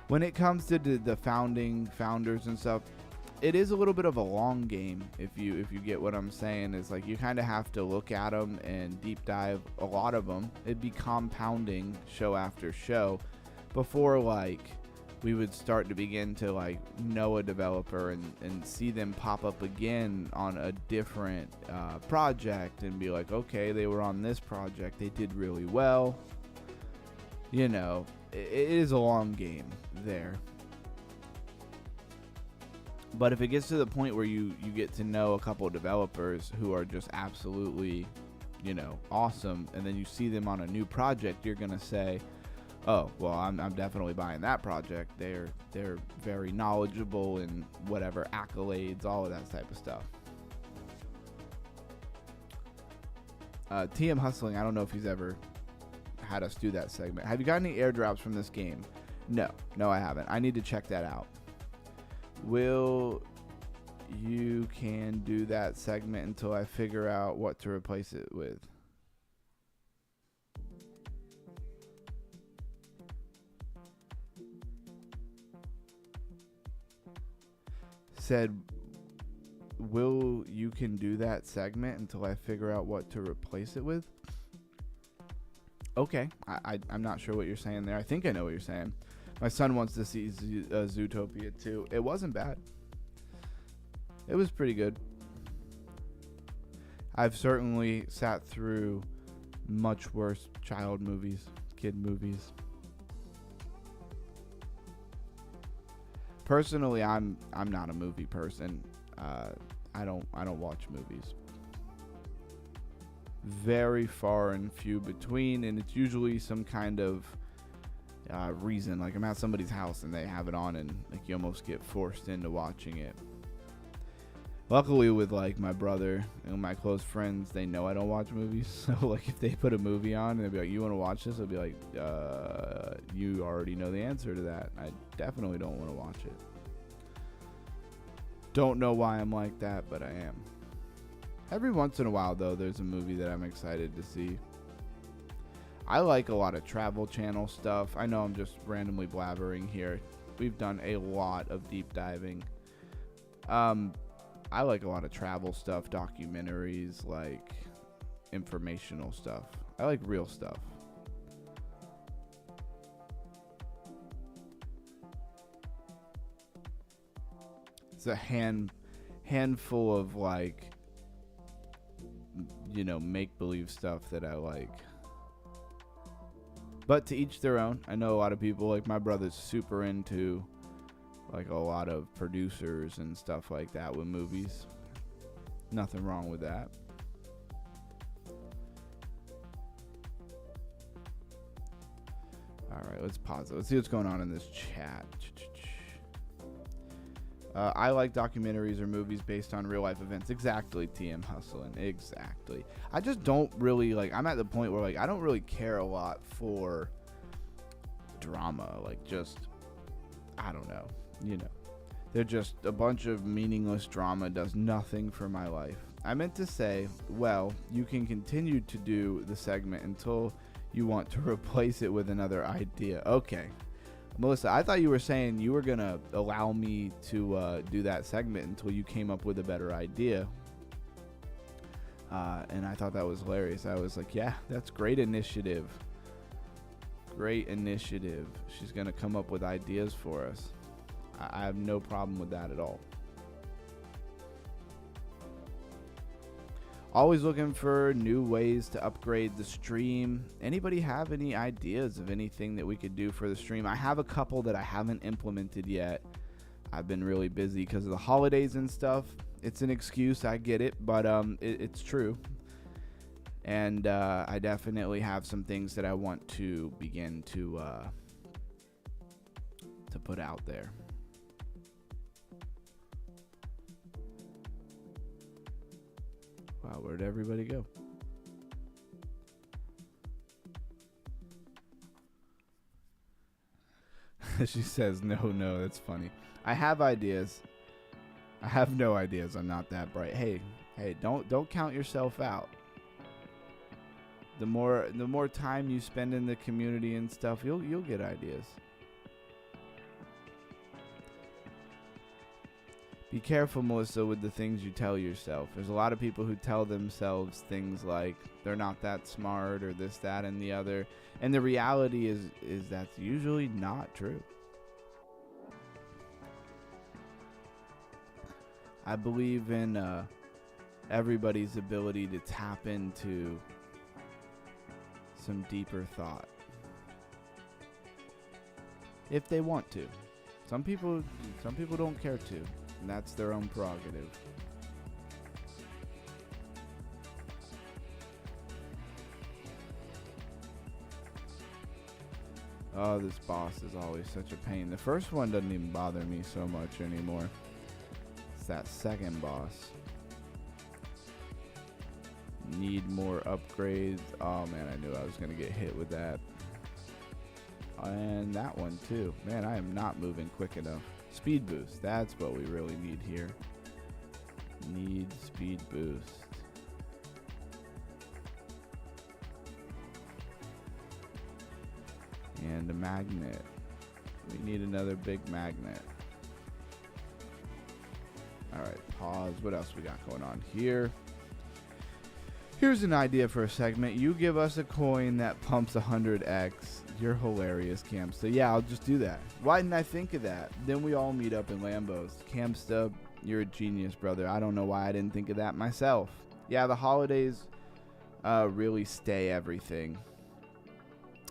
When it comes to the founders and stuff, it is a little bit of a long game. If you get what I'm saying, is like you kind of have to look at them and deep dive a lot of them. It'd be compounding show after show before like we would start to begin to like know a developer and see them pop up again on a different project and be like, okay, they were on this project, they did really well. You know, it is a long game there. But if it gets to the point where you get to know a couple of developers who are just absolutely, awesome, and then you see them on a new project, you're going to say, oh, well, I'm definitely buying that project. They're very knowledgeable in whatever accolades, all of that type of stuff. TM Hustling, I don't know if he's ever had us do that segment. Have you got any airdrops from this game? No, I haven't. I need to check that out. You can do that segment until I figure out what to replace it with. Said, will you can do that segment until I figure out what to replace it with? Okay, I'm not sure what you're saying there. I think I know what you're saying. My son wants to see Zootopia too. It wasn't bad. It was pretty good. I've certainly sat through much worse child movies, kid movies. Personally, I'm not a movie person. I don't watch movies. Very far and few between, and it's usually some kind of reason. Like I'm at somebody's house and they have it on, and like you almost get forced into watching it. Luckily, with like my brother and my close friends, they know I don't watch movies. So like if they put a movie on and they'll be like, "You want to watch this?" I'll be like, "You already know the answer to that. I definitely don't want to watch it." Don't know why I'm like that, but I am. Every once in a while, though, there's a movie that I'm excited to see. I like a lot of Travel Channel stuff. I know I'm just randomly blabbering here. We've done a lot of deep diving. I like a lot of travel stuff, documentaries, like informational stuff. I like real stuff. It's a handful of like, you know, make-believe stuff that I like. But to each their own. I know a lot of people, like my brother's super into like a lot of producers and stuff like that with movies. Nothing wrong with that. All right, let's pause it. Let's see what's going on in this chat. I like documentaries or movies based on real life events. Exactly, TM Hustlin'. Exactly. I just don't really like. I'm at the point where like I don't really care a lot for drama. Like just, I don't know. You know, they're just a bunch of meaningless drama. Does nothing for my life. I meant to say, well, you can continue to do the segment until you want to replace it with another idea. Okay. Melissa, I thought you were saying you were going to allow me to do that segment until you came up with a better idea. And I thought that was hilarious. I was like, yeah, that's great initiative. Great initiative. She's going to come up with ideas for us. I have no problem with that at all. Always looking for new ways to upgrade the stream. Anybody have any ideas of anything that we could do for the stream? I have a couple that I haven't implemented yet. I've been really busy because of the holidays and stuff. It's an excuse, I get it, but it's true. And I definitely have some things that I want to begin to put out there. Wow, where'd everybody go? She says, no, that's funny. I have ideas. I have no ideas. I'm not that bright. Hey, don't count yourself out. The more time you spend in the community and stuff, you'll get ideas. Be careful, Melissa, with the things you tell yourself. There's a lot of people who tell themselves things like they're not that smart or this, that, and the other. And the reality is that's usually not true. I believe in everybody's ability to tap into some deeper thought. If they want to. Some people don't care to. And that's their own prerogative. Oh, this boss is always such a pain. The first one doesn't even bother me so much anymore. It's that second boss. Need more upgrades. Oh man, I knew I was gonna get hit with that. And that one too. Man, I am not moving quick enough. Speed boost, that's what we really need here. Need speed boost. And a magnet. We need another big magnet. All right, pause. What else we got going on here? Here's an idea for a segment. You give us a coin that pumps 100x. You're hilarious, Camsta. Yeah, I'll just do that. Why didn't I think of that? Then we all meet up in Lambos. Camsta, you're a genius, brother. I don't know why I didn't think of that myself. Yeah, the holidays really stay everything.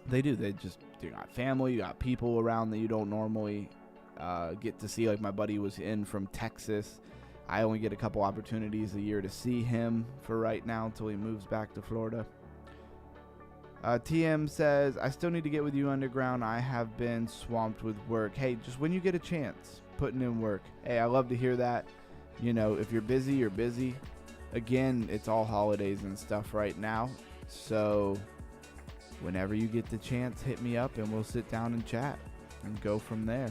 They do. You got family, you got people around that you don't normally get to see. Like my buddy was in from Texas. I only get a couple opportunities a year to see him for right now until he moves back to Florida. TM says, I still need to get with you underground. I have been swamped with work. Hey, just when you get a chance, putting in work. Hey, I love to hear that. You know, if you're busy, you're busy. Again, it's all holidays and stuff right now. So whenever you get the chance, hit me up and we'll sit down and chat and go from there.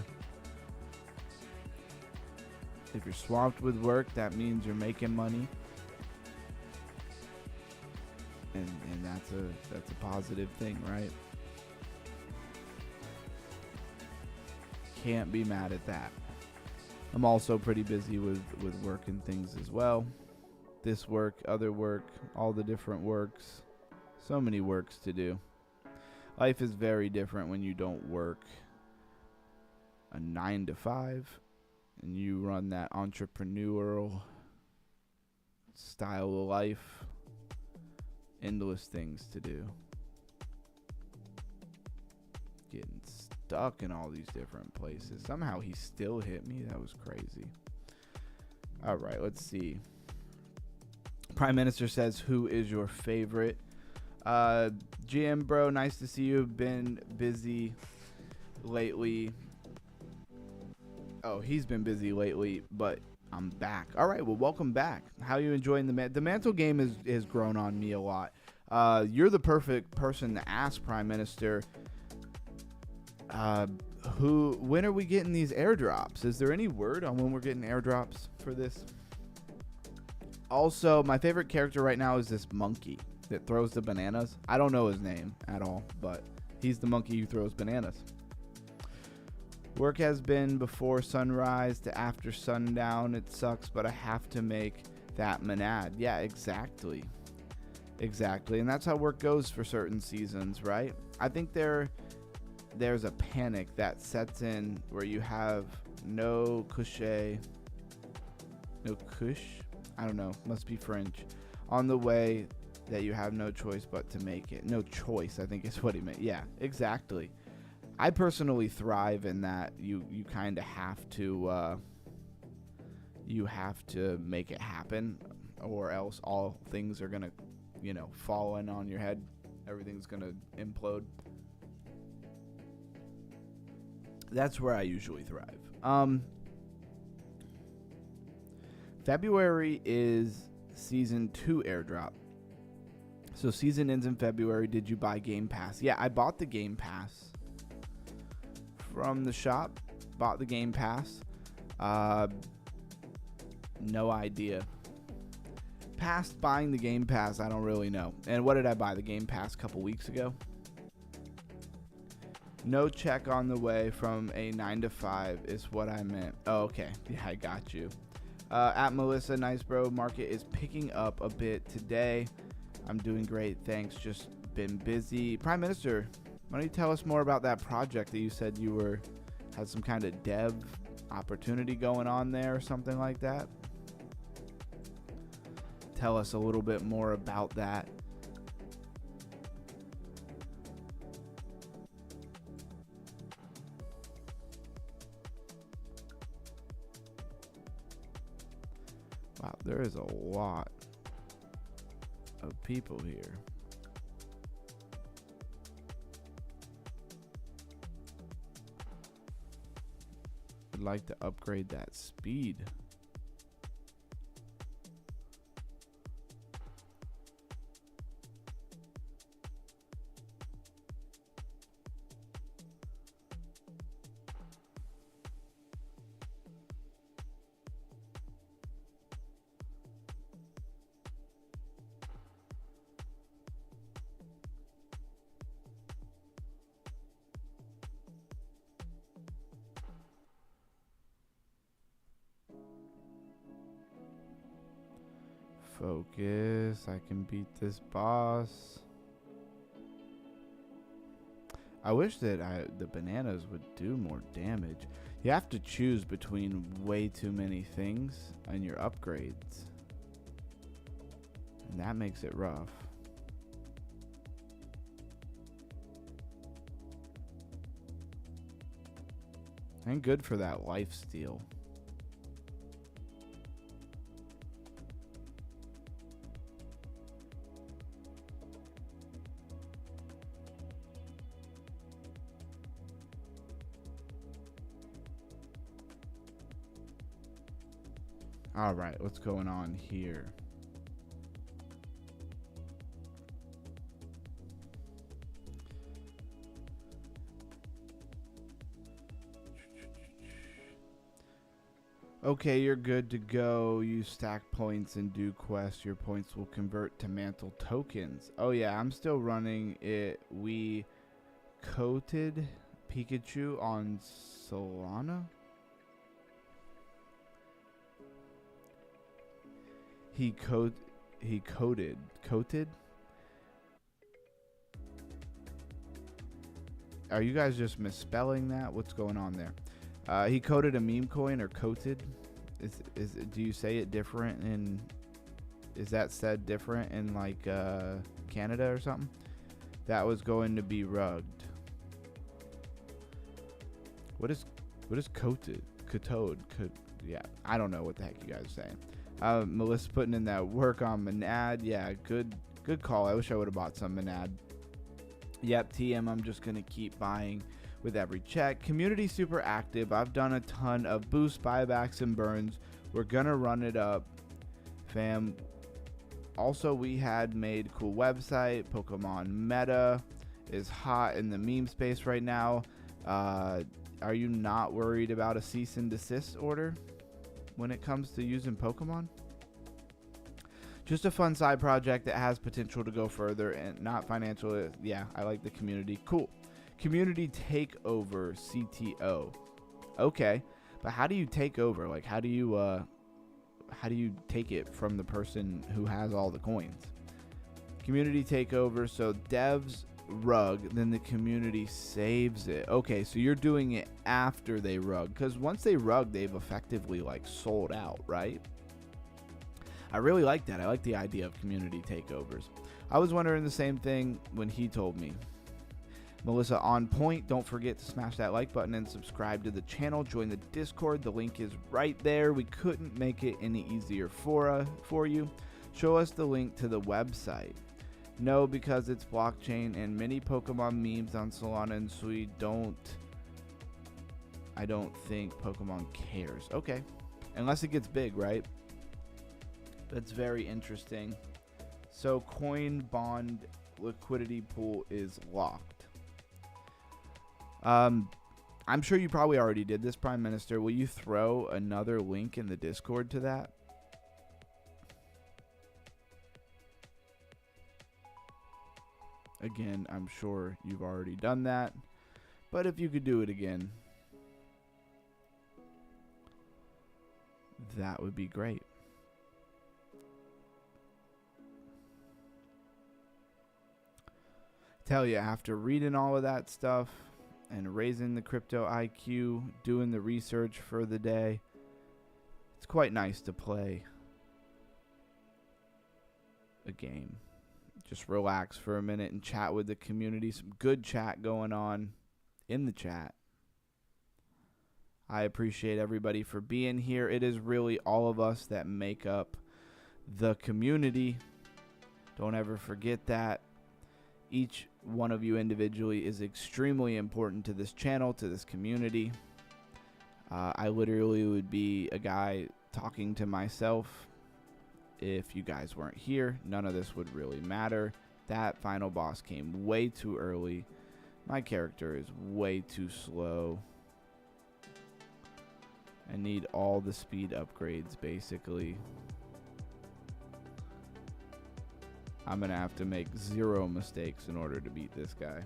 If you're swamped with work, that means you're making money. And that's a positive thing, right? Can't be mad at that. I'm also pretty busy with work and things as well. This work, other work, all the different works. So many works to do. Life is very different when you don't work a 9 to 5 and you run that entrepreneurial style of life. Endless things to do. Getting stuck in all these different places. Somehow he still hit me. That was crazy. All right, let's see. Prime Minister says, who is your favorite? GM bro, nice to see you. Been busy lately. Oh, he's been busy lately, but I'm back. All right, well, welcome back. How are you enjoying the Mantle game has grown on me a lot. You're the perfect person to ask, Prime Minister. When are we getting these airdrops? Is there any word on when we're getting airdrops for this? Also, my favorite character right now is this monkey that throws the bananas. I don't know his name at all, but he's the monkey who throws bananas. Work has been before sunrise to after sundown. It sucks, but I have to make that monad. Yeah, exactly. Exactly. And that's how work goes for certain seasons, right? I think there's a panic that sets in where you have no cush, I don't know, must be French, on the way, that you have no choice but to make it. No choice, I think is what he meant. Yeah, exactly. I personally thrive in that you kind of have to make it happen, or else all things are gonna, fall in on your head. Everything's gonna implode. That's where I usually thrive. February is season 2 airdrop. So season ends in February. Did you buy Game Pass? Yeah, I bought the Game Pass from the shop. Bought the Game Pass. No idea. Past buying the Game Pass, I don't really know. And what did I buy? The Game Pass a couple weeks ago? No check on the way from a 9 to 5 is what I meant. Oh, okay. Yeah, I got you. At Melissa, nice bro. Market is picking up a bit today. I'm doing great. Thanks. Just been busy. Prime Minister, why don't you tell us more about that project that you said you had some kind of dev opportunity going on there or something like that? Tell us a little bit more about that. Wow, there is a lot of people here. I'd like to upgrade that speed. Focus. I can beat this boss. I wish that the bananas would do more damage. You have to choose between way too many things and your upgrades. And that makes it rough. And good for that life steal. All right, what's going on here? Okay, you're good to go. You stack points and do quests. Your points will convert to mantle tokens. Oh yeah, I'm still running it. We coated Pikachu on Solana. He coated. Are you guys just misspelling that? What's going on there? He coded a meme coin, or coated. Do you say it different in? Is that said different in like Canada or something? That was going to be rugged. What is coated? Yeah, I don't know what the heck you guys are saying. Melissa putting in that work on Monad. Yeah, good call. I wish I would have bought some Monad. Yep, TM, I'm just going to keep buying with every check. Community super active. I've done a ton of boost, buybacks, and burns. We're going to run it up, fam. Also, we had made cool website. Pokemon Meta is hot in the meme space right now. Are you not worried about a cease and desist order when it comes to using Pokemon? Just a fun side project that has potential to go further and not financial. Yeah, I like the community. Cool. Community takeover CTO. Okay, but how do you take over? Like, how do you take it from the person who has all the coins? Community takeover. So devs rug, then the community saves it. Okay, so you're doing it after they rug, because once they rug, they've effectively like sold out, right? I really like that. I like the idea of community takeovers. I was wondering the same thing when he told me. Melissa on point. Don't forget to smash that like button and subscribe to the channel. Join the Discord. The link is right there. We couldn't make it any easier for you. Show us the link to the website. No, because it's blockchain and many Pokemon memes on Solana and Sui I don't think Pokemon cares. Okay. Unless it gets big, right? That's very interesting. So coin bond liquidity pool is locked. I'm sure you probably already did this, Prime Minister. Will you throw another link in the Discord to that? Again, I'm sure you've already done that, but if you could do it again, that would be great. Tell you, after reading all of that stuff and raising the crypto IQ, doing the research for the day, it's quite nice to play a game. Just relax for a minute and chat with the community. Some good chat going on in the chat. I appreciate everybody for being here. It is really all of us that make up the community. Don't ever forget that. Each one of you individually is extremely important to this channel, to this community. I literally would be a guy talking to myself if you guys weren't here. None of this would really matter. That final boss came way too early. My character is way too slow. I need all the speed upgrades, basically. I'm going to have to make 0 mistakes in order to beat this guy.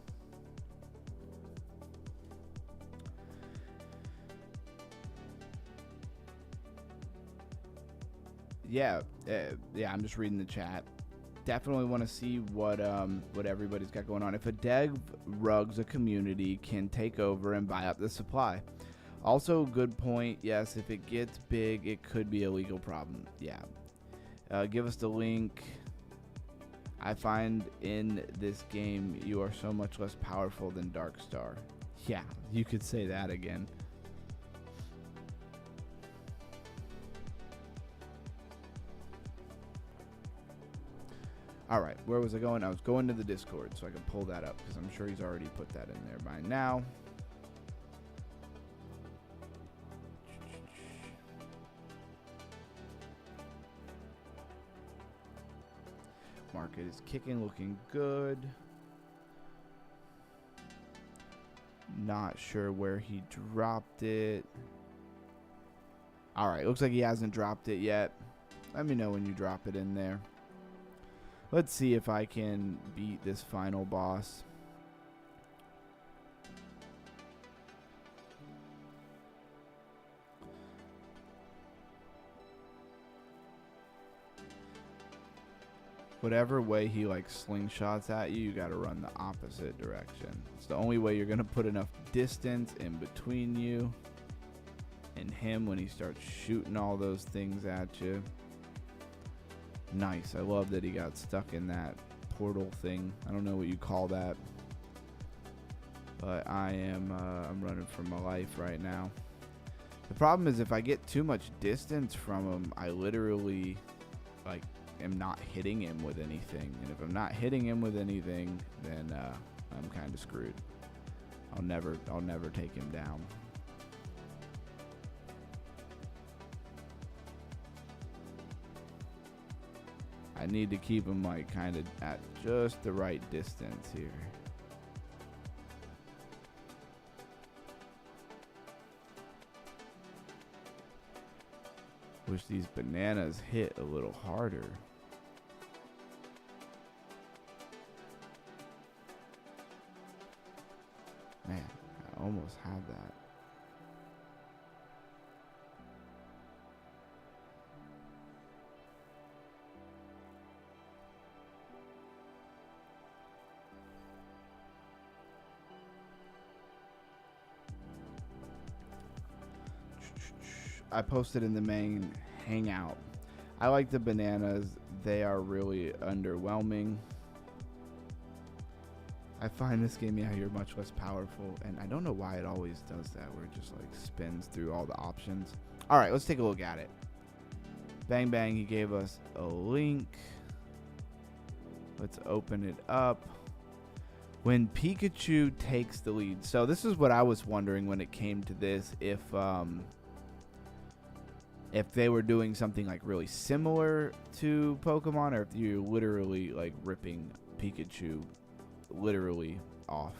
yeah, I'm just reading the chat. Definitely want to see what everybody's got going on. If a dev rugs a community can take over and buy up the supply. Also, good point. Yes, if it gets big, it could be a legal problem. Yeah. Give us the link. I find in this game you are so much less powerful than Darkstar. Yeah, you could say that again. All right, where was I going? I was going to the Discord so I can pull that up because I'm sure he's already put that in there by now. Market is kicking, looking good. Not sure where he dropped it. All right, looks like he hasn't dropped it yet. Let me know when you drop it in there. Let's see if I can beat this final boss. Whatever way he like slingshots at you, you gotta run the opposite direction. It's the only way you're gonna put enough distance in between you and him when he starts shooting all those things at you. Nice. I love that he got stuck in that portal thing. I don't know what you call that, but I'm running for my life right now. The problem is if I get too much distance from him, I literally like am not hitting him with anything, and if I'm not hitting him with anything, then I'm kind of screwed. I'll never take him down. I need to keep him like kind of at just the right distance here. Wish these bananas hit a little harder. Man, I almost had that. I posted in the main hangout. I like the bananas. They are really underwhelming. I find this game, yeah, you're much less powerful, and I don't know why it always does that, where it just like spins through all the options. All right, let's take a look at it. Bang bang, he gave us a link. Let's open it up. When Pikachu takes the lead. So this is what I was wondering when it came to this, if they were doing something like really similar to Pokemon, or if you're literally like ripping Pikachu literally off.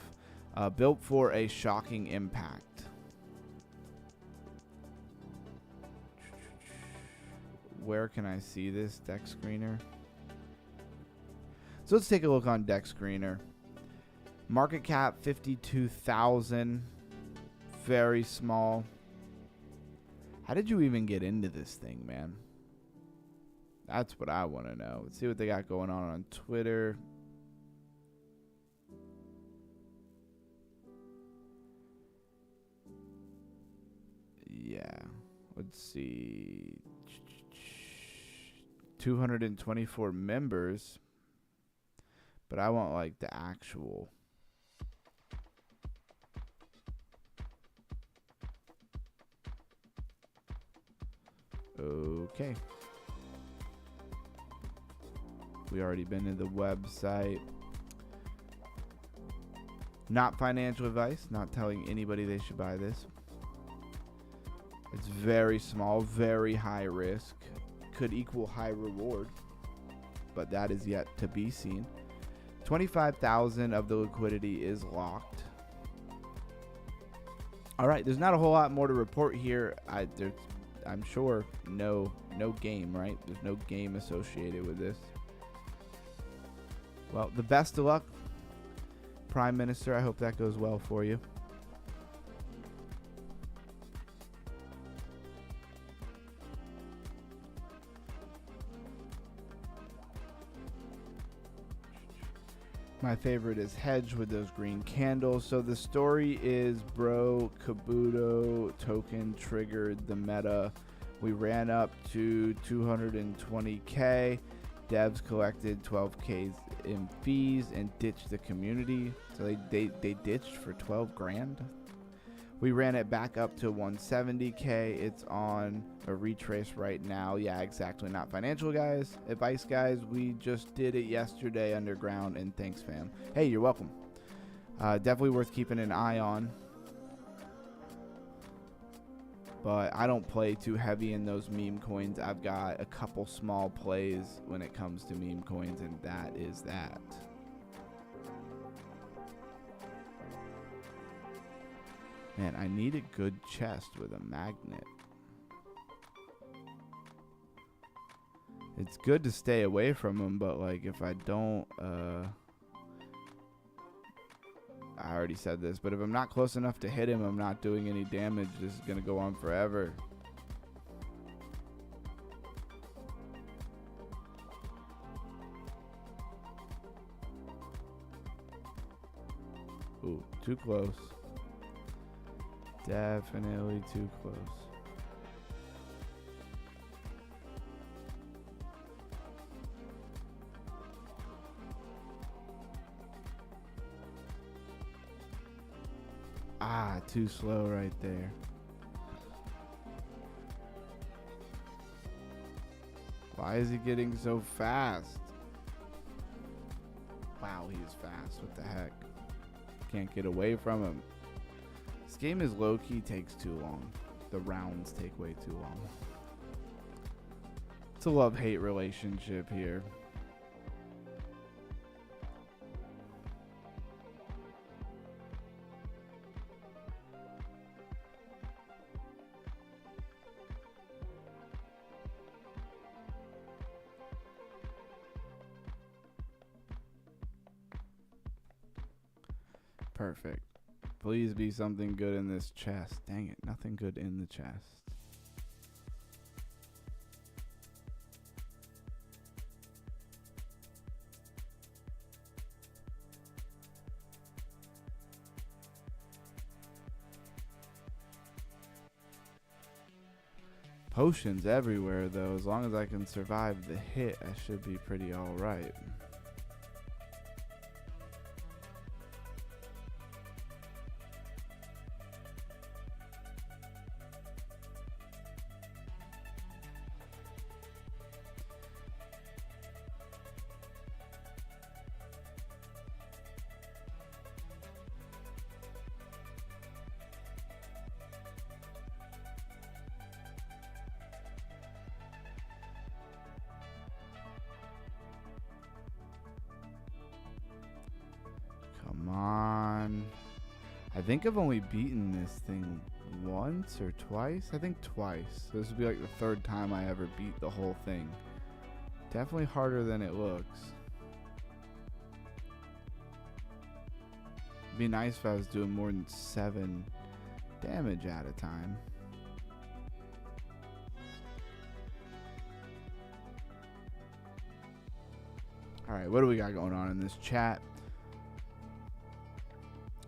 Built for a shocking impact. Where can I see this deck screener? So let's take a look on deck screener. Market cap 52,000. Very small. How did you even get into this thing, man? That's what I want to know. Let's see what they got going on Twitter. Yeah. Let's see. 224 members. But I want like the actual. Okay. We already been to the website. Not financial advice. Not telling anybody they should buy this. It's very small, very high risk. Could equal high reward, but that is yet to be seen. 25,000 of the liquidity is locked. All right, there's not a whole lot more to report here. I'm sure no game, right? There's no game associated with this. Well, the best of luck, Prime Minister. I hope that goes well for you. My favorite is hedge with those green candles. So the story is bro Kabuto token triggered the meta. We ran up to 220k. Devs collected 12k in fees and ditched the community. So they ditched for 12 grand. We ran it back up to 170k. It's on a retrace right now. Yeah, exactly. Not financial guys, advice guys. We just did it yesterday underground, and thanks fam. Hey, you're welcome. Definitely worth keeping an eye on. But I don't play too heavy in those meme coins. I've got a couple small plays when it comes to meme coins, and that is that. Man, I need a good chest with a magnet. It's good to stay away from them, but like if I don't, I already said this, but if I'm not close enough to hit him, I'm not doing any damage. This is gonna go on forever. Ooh, too close. Definitely too close. Ah, too slow right there. Why is he getting so fast? Wow, he is fast. What the heck? Can't get away from him. This game is low-key takes too long. The rounds take way too long. It's a love-hate relationship here. Perfect. Please be something good in this chest. Dang it, nothing good in the chest. Potions everywhere though. As long as I can survive the hit, I should be pretty alright. Come on. I think I've only beaten this thing once or twice. I think twice. This would be like the third time I ever beat the whole thing. Definitely harder than it looks. It'd be nice if I was doing more than 7 damage at a time. Alright, what do we got going on in this chat?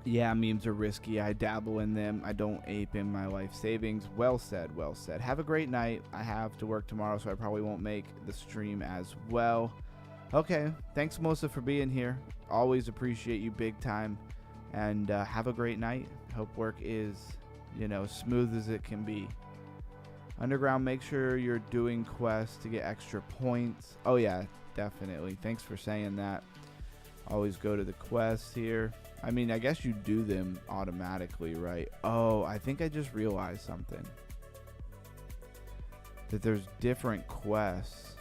Yeah, memes are risky. I dabble in them. I don't ape in my life savings. Well said, well said. Have a great night. I have to work tomorrow, so I probably won't make the stream as well. Okay, thanks, Melissa, for being here. Always appreciate you big time. And have a great night. Hope work is, you know, smooth as it can be. Underground, make sure you're doing quests to get extra points. Oh, yeah, definitely. Thanks for saying that. Always go to the quests here. I mean, I guess you do them automatically, right? Oh, I think I just realized something. That there's different quests.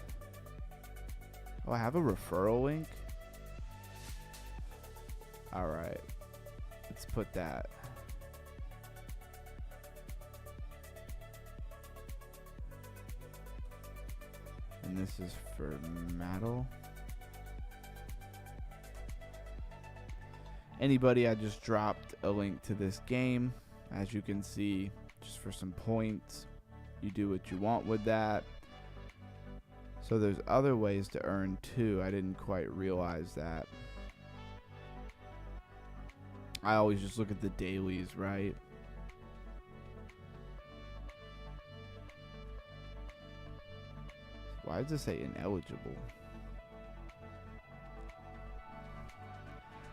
Oh, I have a referral link? Alright. Let's put that. And this is for metal. Anybody, I just dropped a link to this game. As you can see, just for some points. You do what you want with that. So there's other ways to earn too. I didn't quite realize that. I always just look at the dailies, right? Why does it say ineligible?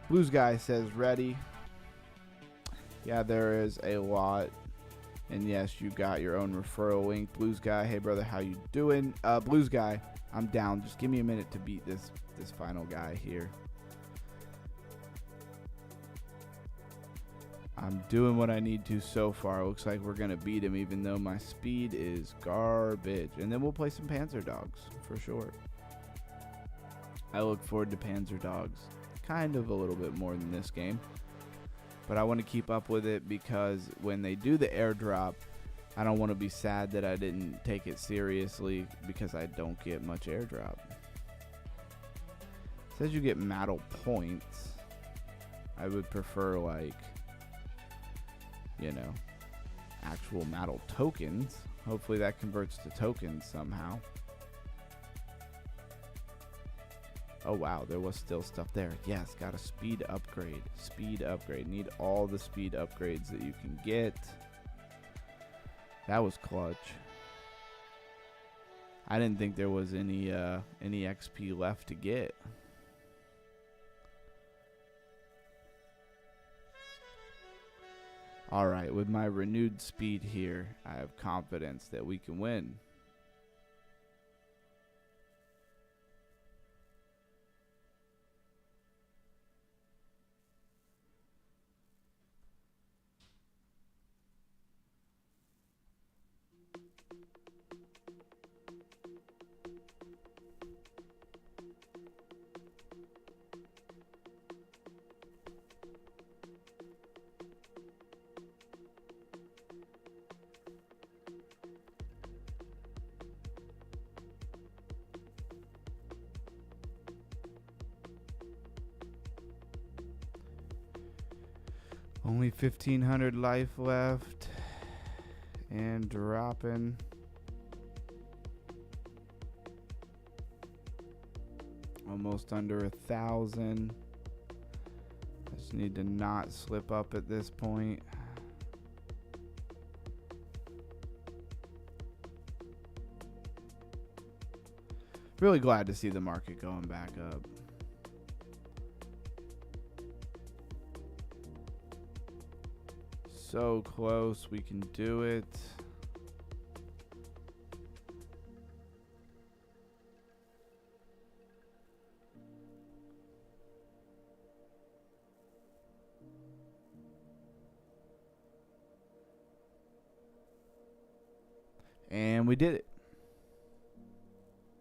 Blues Guy says ready. Yeah, there is a lot. And yes, you got your own referral link. Blues Guy, hey brother, how you doing? Blues Guy, I'm down. Just give me a minute to beat this final guy here. I'm doing what I need to so far. Looks like we're gonna beat him, even though my speed is garbage. And then we'll play some Panzer Dogs for sure. I look forward to Panzer Dogs kind of a little bit more than this game. But I want to keep up with it because when they do the airdrop, I don't want to be sad that I didn't take it seriously because I don't get much airdrop. It says you get metal points. I would prefer, like, you know, actual metal tokens. Hopefully that converts to tokens somehow. Oh wow, there was still stuff there. Yes, got a speed upgrade. Speed upgrade. Need all the speed upgrades that you can get. That was clutch. I didn't think there was any XP left to get. Alright, with my renewed speed here, I have confidence that we can win. Only 1,500 life left. And dropping. Almost under 1,000. I just need to not slip up at this point. Really glad to see the market going back up. So close, we can do it. And we did it.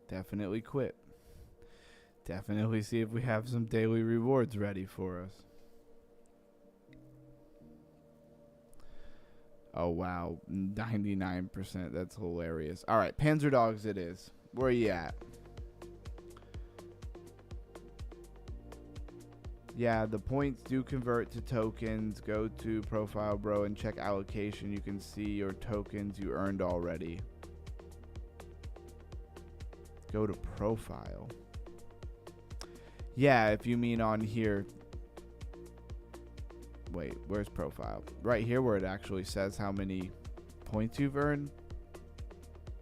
Definitely quit. Definitely see if we have some daily rewards ready for us. Oh, wow. 99%. That's hilarious. All right. Panzer Dogs it is. Where are you at? Yeah, the points do convert to tokens. Go to Profile Bro and check allocation. You can see your tokens you earned already. Go to Profile. Yeah, if you mean on here. Wait, where's Profile? Right here where it actually says how many points you've earned.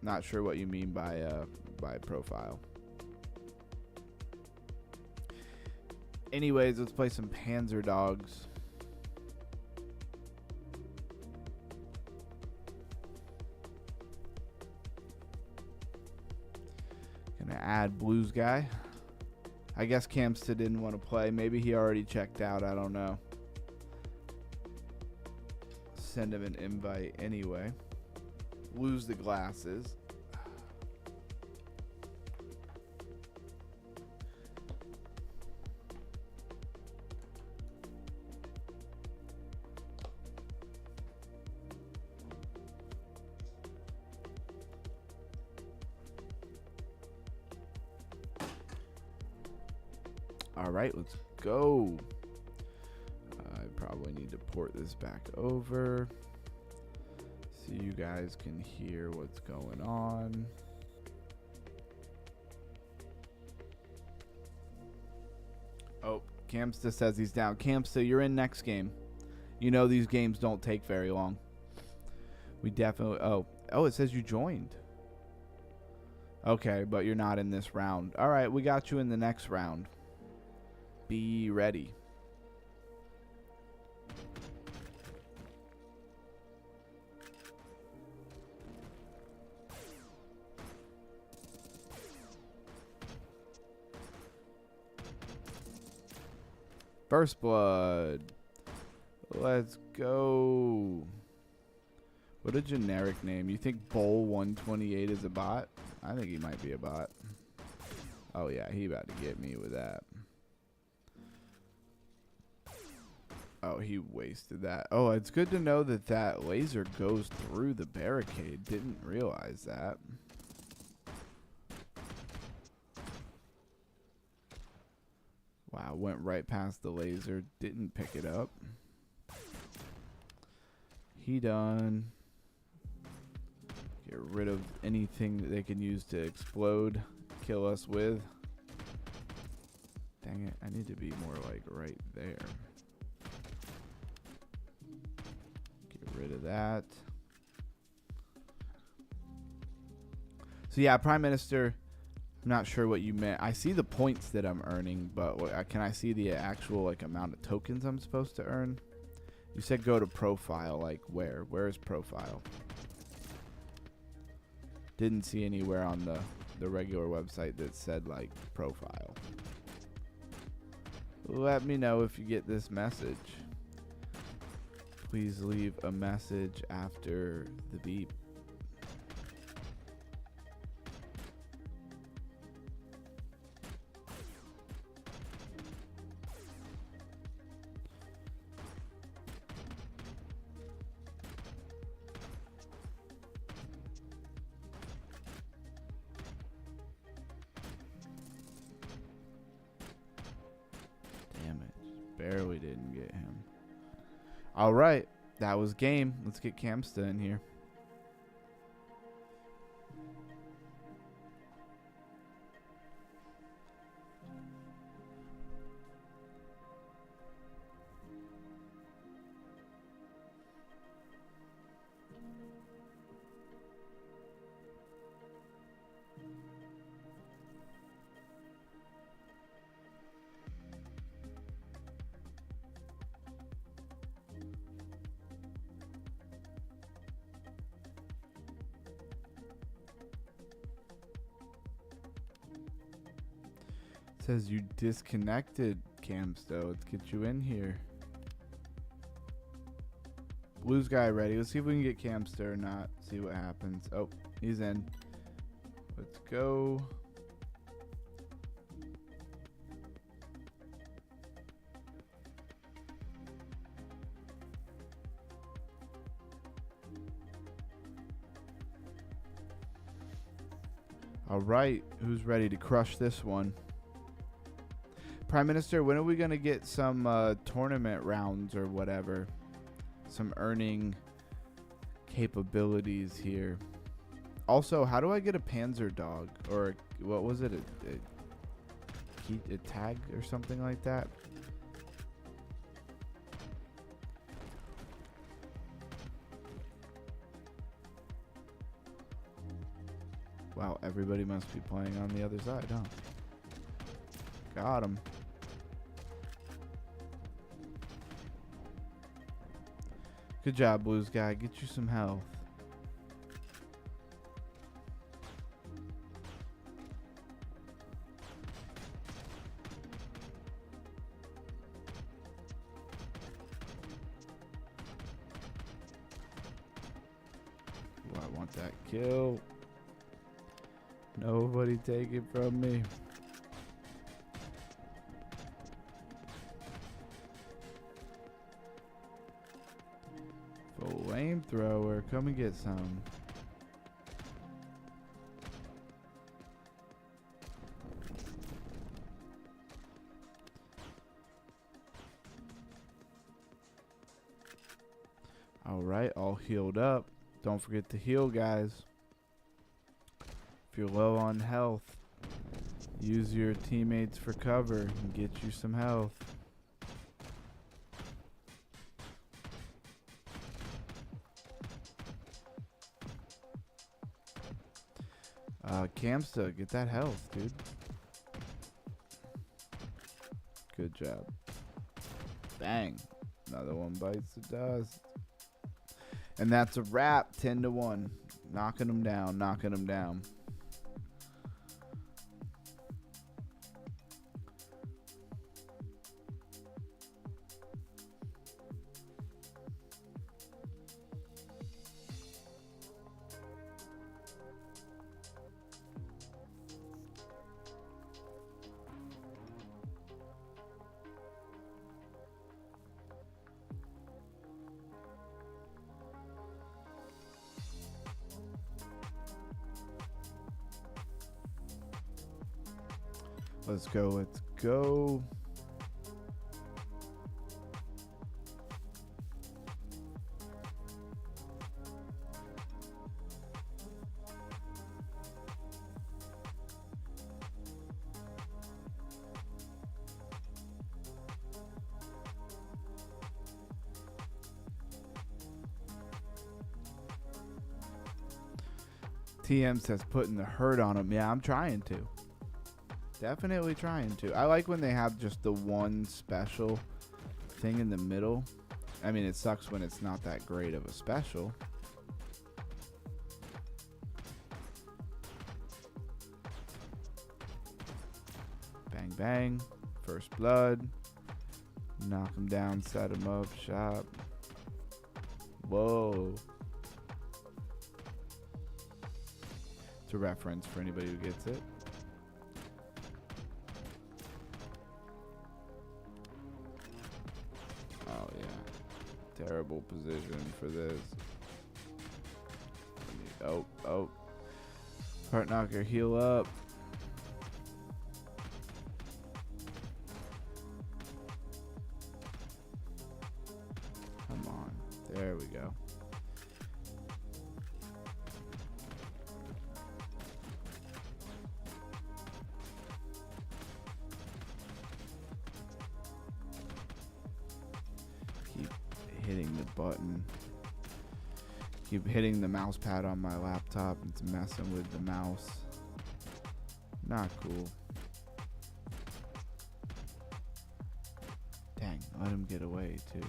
Not sure what you mean by Profile. Anyways, let's play some Panzer Dogs. Gonna add Blues Guy. I guess Camsta didn't want to play. Maybe he already checked out. I don't know. Send him an invite anyway. Lose the glasses. All right, let's go. I probably need to port this back over so you guys can hear what's going on. Oh, Camsta says he's down. Camsta, you're in next game. You know these games don't take very long. We definitely... Oh, it says you joined. Okay, but you're not in this round. All right, we got you in the next round. Be ready. First blood. Let's go. What a generic name. You think Bowl128 is a bot? I think he might be a bot. Oh yeah, he about to get me with that. Oh, he wasted that. Oh, it's good to know that that laser goes through the barricade. Didn't realize that. Wow, went right past the laser. Didn't pick it up. He done. Get rid of anything that they can use to explode, kill us with. Dang it, I need to be more like right there. Get rid of that. So yeah, Prime Minister, I'm not sure what you meant. I see the points that I'm earning, but can I see the actual like amount of tokens I'm supposed to earn? You said go to profile, like where? Where is profile? Didn't see anywhere on the regular website that said like profile. Let me know if you get this message. Please leave a message after the beep. Barely didn't get him. All right, that was game. Let's get Camsta in here. Says you disconnected, Camsto. Let's get you in here. Blue's guy ready. Let's see if we can get Camsta or not. See what happens. Oh, he's in. Let's go. All right, who's ready to crush this one? Prime Minister, when are we going to get some tournament rounds or whatever? Some earning capabilities here. Also, how do I get a Panzer dog? Or what was it? A tag or something like that? Wow, everybody must be playing on the other side, huh? Got him. Good job, Blues guy. Get you some health. Ooh, I want that kill. Nobody take it from me. Flamethrower, come and get some. All right, all healed up. Don't forget to heal, guys. If you're low on health, use your teammates for cover and get you some health. Camsta, get that health, dude. Good job. Bang. Another one bites the dust. And that's a wrap. 10-1. Knocking them down. Knocking them down. Let's go. Let's go. TM says putting the hurt on them. Yeah, I'm trying to. Definitely trying to. I like when they have just the one special thing in the middle. I mean, it sucks when it's not that great of a special. Bang, bang. First blood. Knock him down, set him up, shot. Whoa. It's a reference for anybody who gets it. Oh, yeah. Terrible position for this. Oh. Heart knocker, heal up. Come on. There we go. Hitting the button. Keep hitting the mouse pad on my laptop. It's messing with the mouse. Not cool. Dang, let him get away too.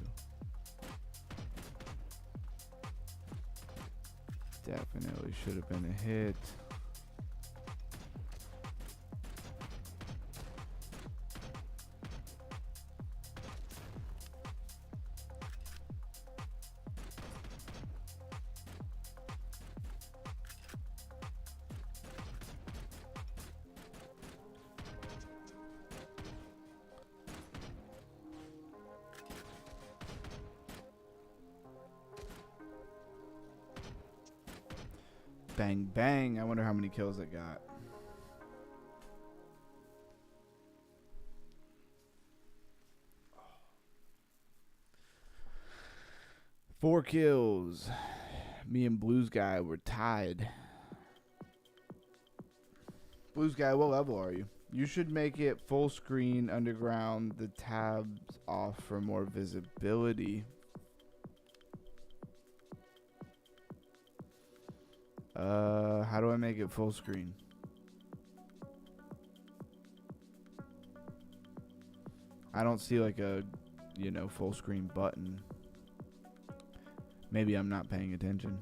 Definitely should have been a hit. Bang, bang. I wonder how many kills it got. Four kills. Me and Blues Guy were tied. Blues Guy, what level are you? You should make it full screen underground, the tabs off for more visibility. How do I make it full screen? I don't see like a, full screen button. Maybe I'm not paying attention.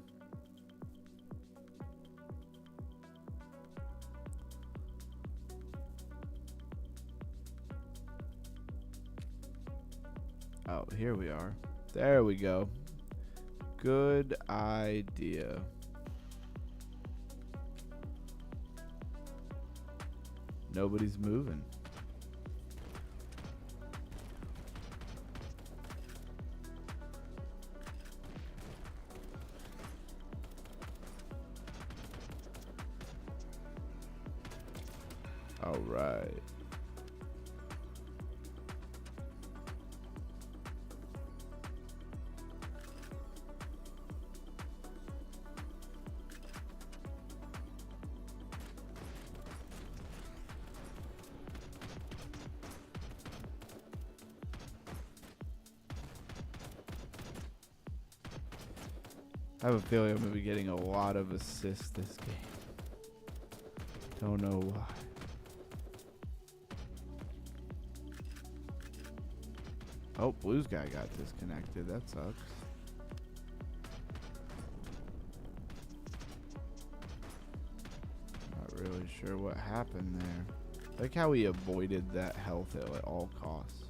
Oh, here we are. There we go. Good idea. Nobody's moving. All right. I have a feeling I'm going to be getting a lot of assists this game. Don't know why. Oh, Blue's guy got disconnected. That sucks. Not really sure what happened there. Like how he avoided that health at all costs.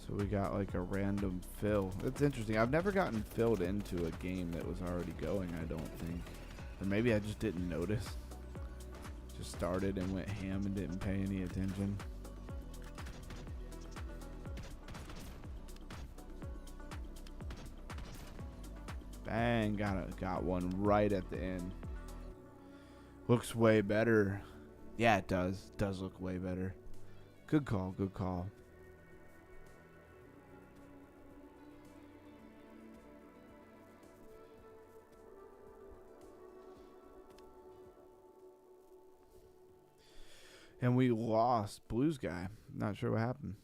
So we got like a random fill. It's interesting. I've never gotten filled into a game that was already going, I don't think. Or maybe I just didn't notice. Just started and went ham and didn't pay any attention. Bang, got one right at the end. Looks way better. Yeah, it does. It does look way better. Good call, good call. And we lost Blue's guy. Not sure what happened.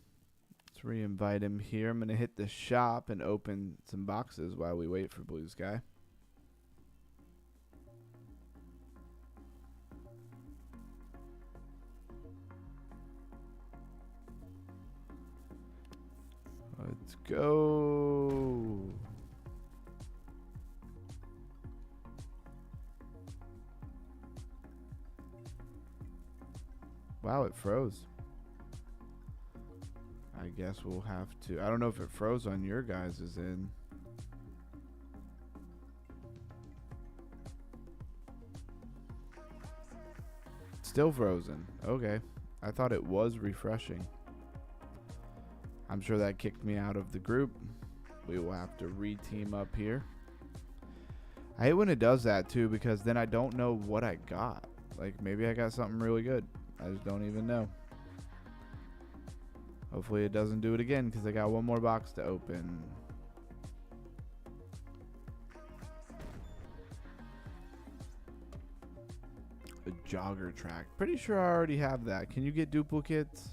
Let's re-invite him here. I'm going to hit the shop and open some boxes while we wait for Blue's guy. Let's go. Wow, it froze. I guess we'll have to. I don't know if it froze on your guys' end. Still frozen. Okay. I thought it was refreshing. I'm sure that kicked me out of the group. We will have to re-team up here. I hate when it does that too, because then I don't know what I got. Like maybe I got something really good. I just don't even know. Hopefully it doesn't do it again, because I got one more box to open. A jogger track. Pretty sure I already have that. Can you get duplicates?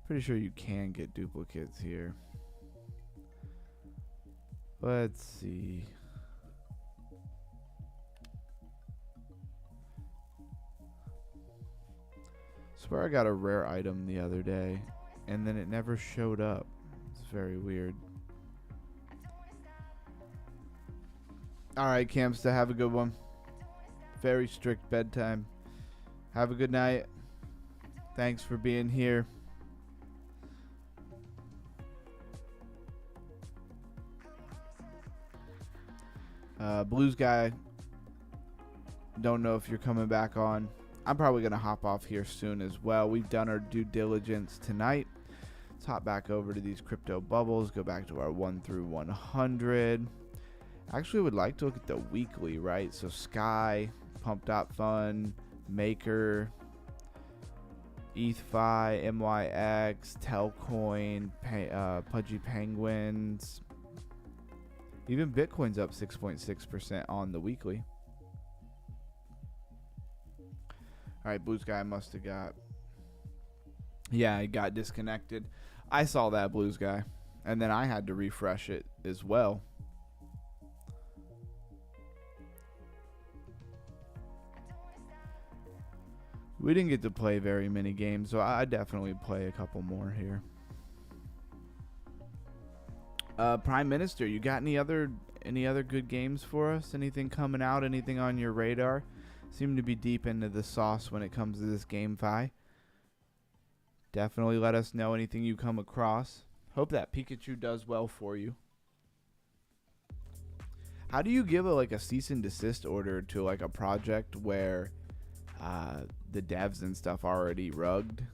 Pretty sure you can get duplicates here. Let's see. Swear I got a rare item the other day and then it never showed up. It's very weird. Alright, Campsta, have a good one. Very strict bedtime. Have a good night. Thanks for being here. Blues guy, don't know if you're coming back on. I'm probably going to hop off here soon as well. We've done our due diligence tonight. Let's hop back over to these crypto bubbles, go back to our 1 through 100. Actually would like to look at the weekly, right? So Sky, Pump.Fun, Maker, ETHFi, MYX, Telcoin, Pudgy Penguins. Even Bitcoin's up 6.6% on the weekly. Alright, Blues guy must have got... Yeah, he got disconnected. I saw that, Blues guy. And then I had to refresh it as well. We didn't get to play very many games, so I definitely play a couple more here. Prime Minister, you got any other good games for us? Anything coming out? Anything on your radar? Seem to be deep into the sauce when it comes to this GameFi. Definitely let us know anything you come across. Hope that Pikachu does well for you. How do you give a cease and desist order to like a project where the devs and stuff already rugged?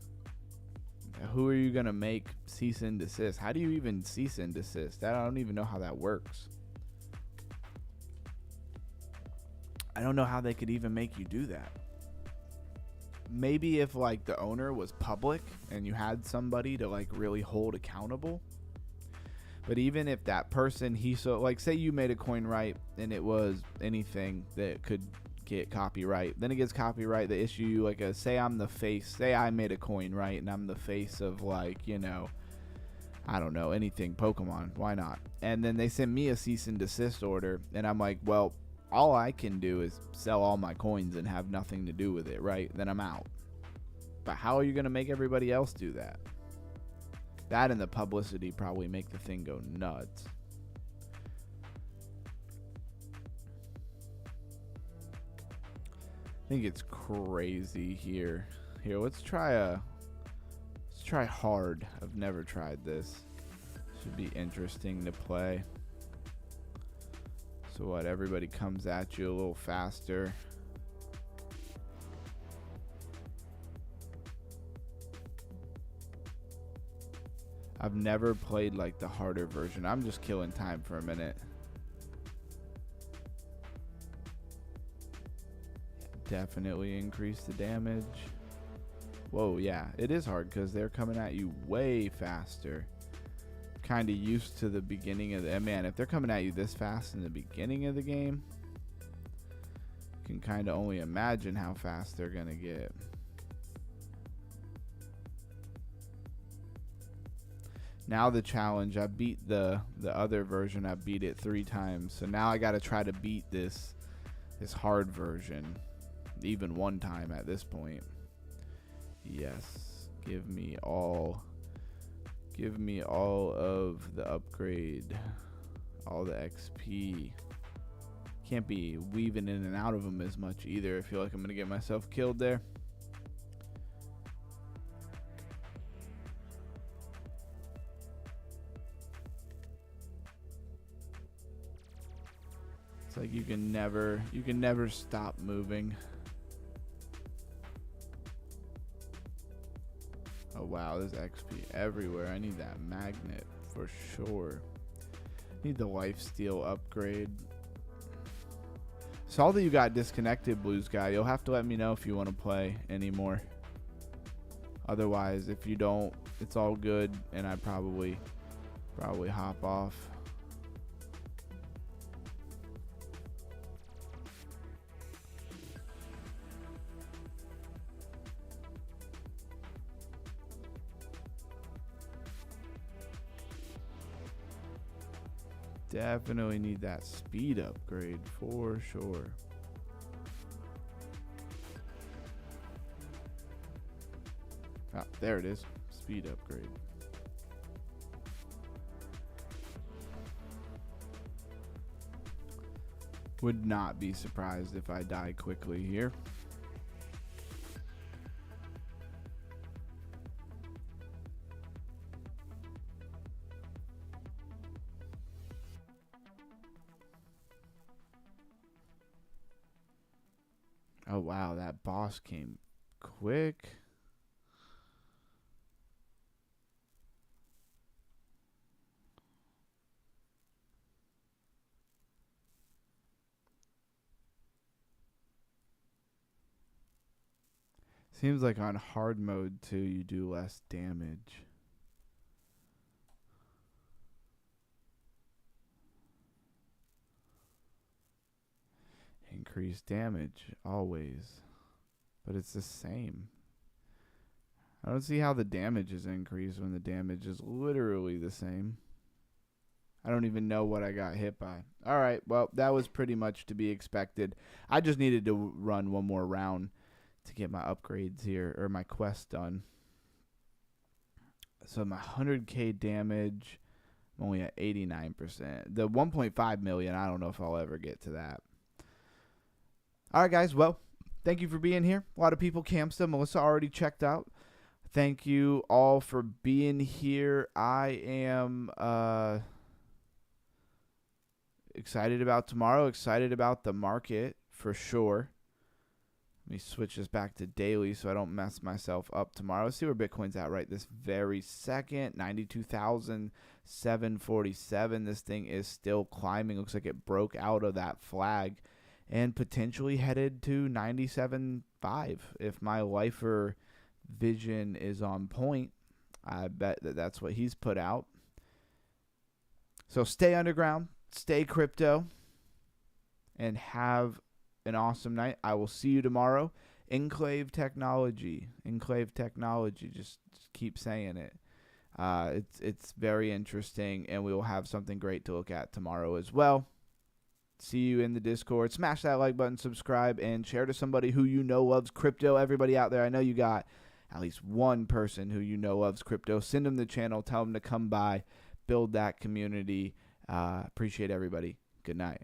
Who are you gonna make cease and desist? How do you even cease and desist? I don't even know how that works. I don't know how they could even make you do that. Maybe if like the owner was public and you had somebody to like really hold accountable. But even if that person, say you made a coin right and it was anything that could get copyright, then it gets copyright, they issue you say I'm the face, say I made a coin right and I'm the face of I don't know, anything Pokemon. Why not? And then they send me a cease and desist order, and I'm like, well, all I can do is sell all my coins and have nothing to do with it, right? Then I'm out. But how are you going to make everybody else do that? That and the publicity probably make the thing go nuts. I think it's crazy here. Here, let's try hard. I've never tried this. Should be interesting to play. So what, everybody comes at you a little faster. I've never played like the harder version. I'm just killing time for a minute. Definitely increase the damage. Whoa, yeah, it is hard because they're coming at you way faster. Kind of used to the beginning of the man. If they're coming at you this fast in the beginning of the game, you can kind of only imagine how fast they're gonna get. Now the challenge, I beat the other version. I beat it 3 times, so now I got to try to beat this hard version even 1 time at this point. Yes, give me all of the upgrade, all the XP. Can't be weaving in and out of them as much either. I feel like I'm gonna get myself killed there. It's like you can never stop moving. Oh wow, there's XP everywhere. I need that magnet for sure. Need the lifesteal upgrade. Saw that you got disconnected, Blue Sky. You'll have to let me know if you want to play anymore. Otherwise, if you don't, it's all good, and I probably hop off. Definitely need that speed upgrade for sure. Ah, there it is. Speed upgrade. Would not be surprised if I die quickly here. Oh wow, that boss came quick. Seems like on hard mode too, you do less damage. Increased damage always, but it's the same. I don't see how the damage is increased when the damage is literally the same. I don't even know what I got hit by. All right, well, that was pretty much to be expected. I just needed to run one more round to get my upgrades here, or my quest done. So my 100k damage, I'm only at 89%. The 1.5 million, I don't know if I'll ever get to that. All right, guys. Well, thank you for being here. A lot of people camped. Melissa already checked out. Thank you all for being here. I am excited about tomorrow. Excited about the market for sure. Let me switch this back to daily so I don't mess myself up tomorrow. Let's see where Bitcoin's at right this very second. 92,747. This thing is still climbing. Looks like it broke out of that flag and potentially headed to 97.5 if my lifer vision is on point. I bet that's what he's put out. So stay underground, stay crypto, and have an awesome night. I will see you tomorrow. Enclave technology. Just keep saying it. It's very interesting, and we will have something great to look at tomorrow as well. See you in the Discord. Smash that like button, subscribe, and share to somebody who you know loves crypto. Everybody out there, I know you got at least one person who you know loves crypto. Send them the channel. Tell them to come by, build that community. Appreciate everybody. Good night.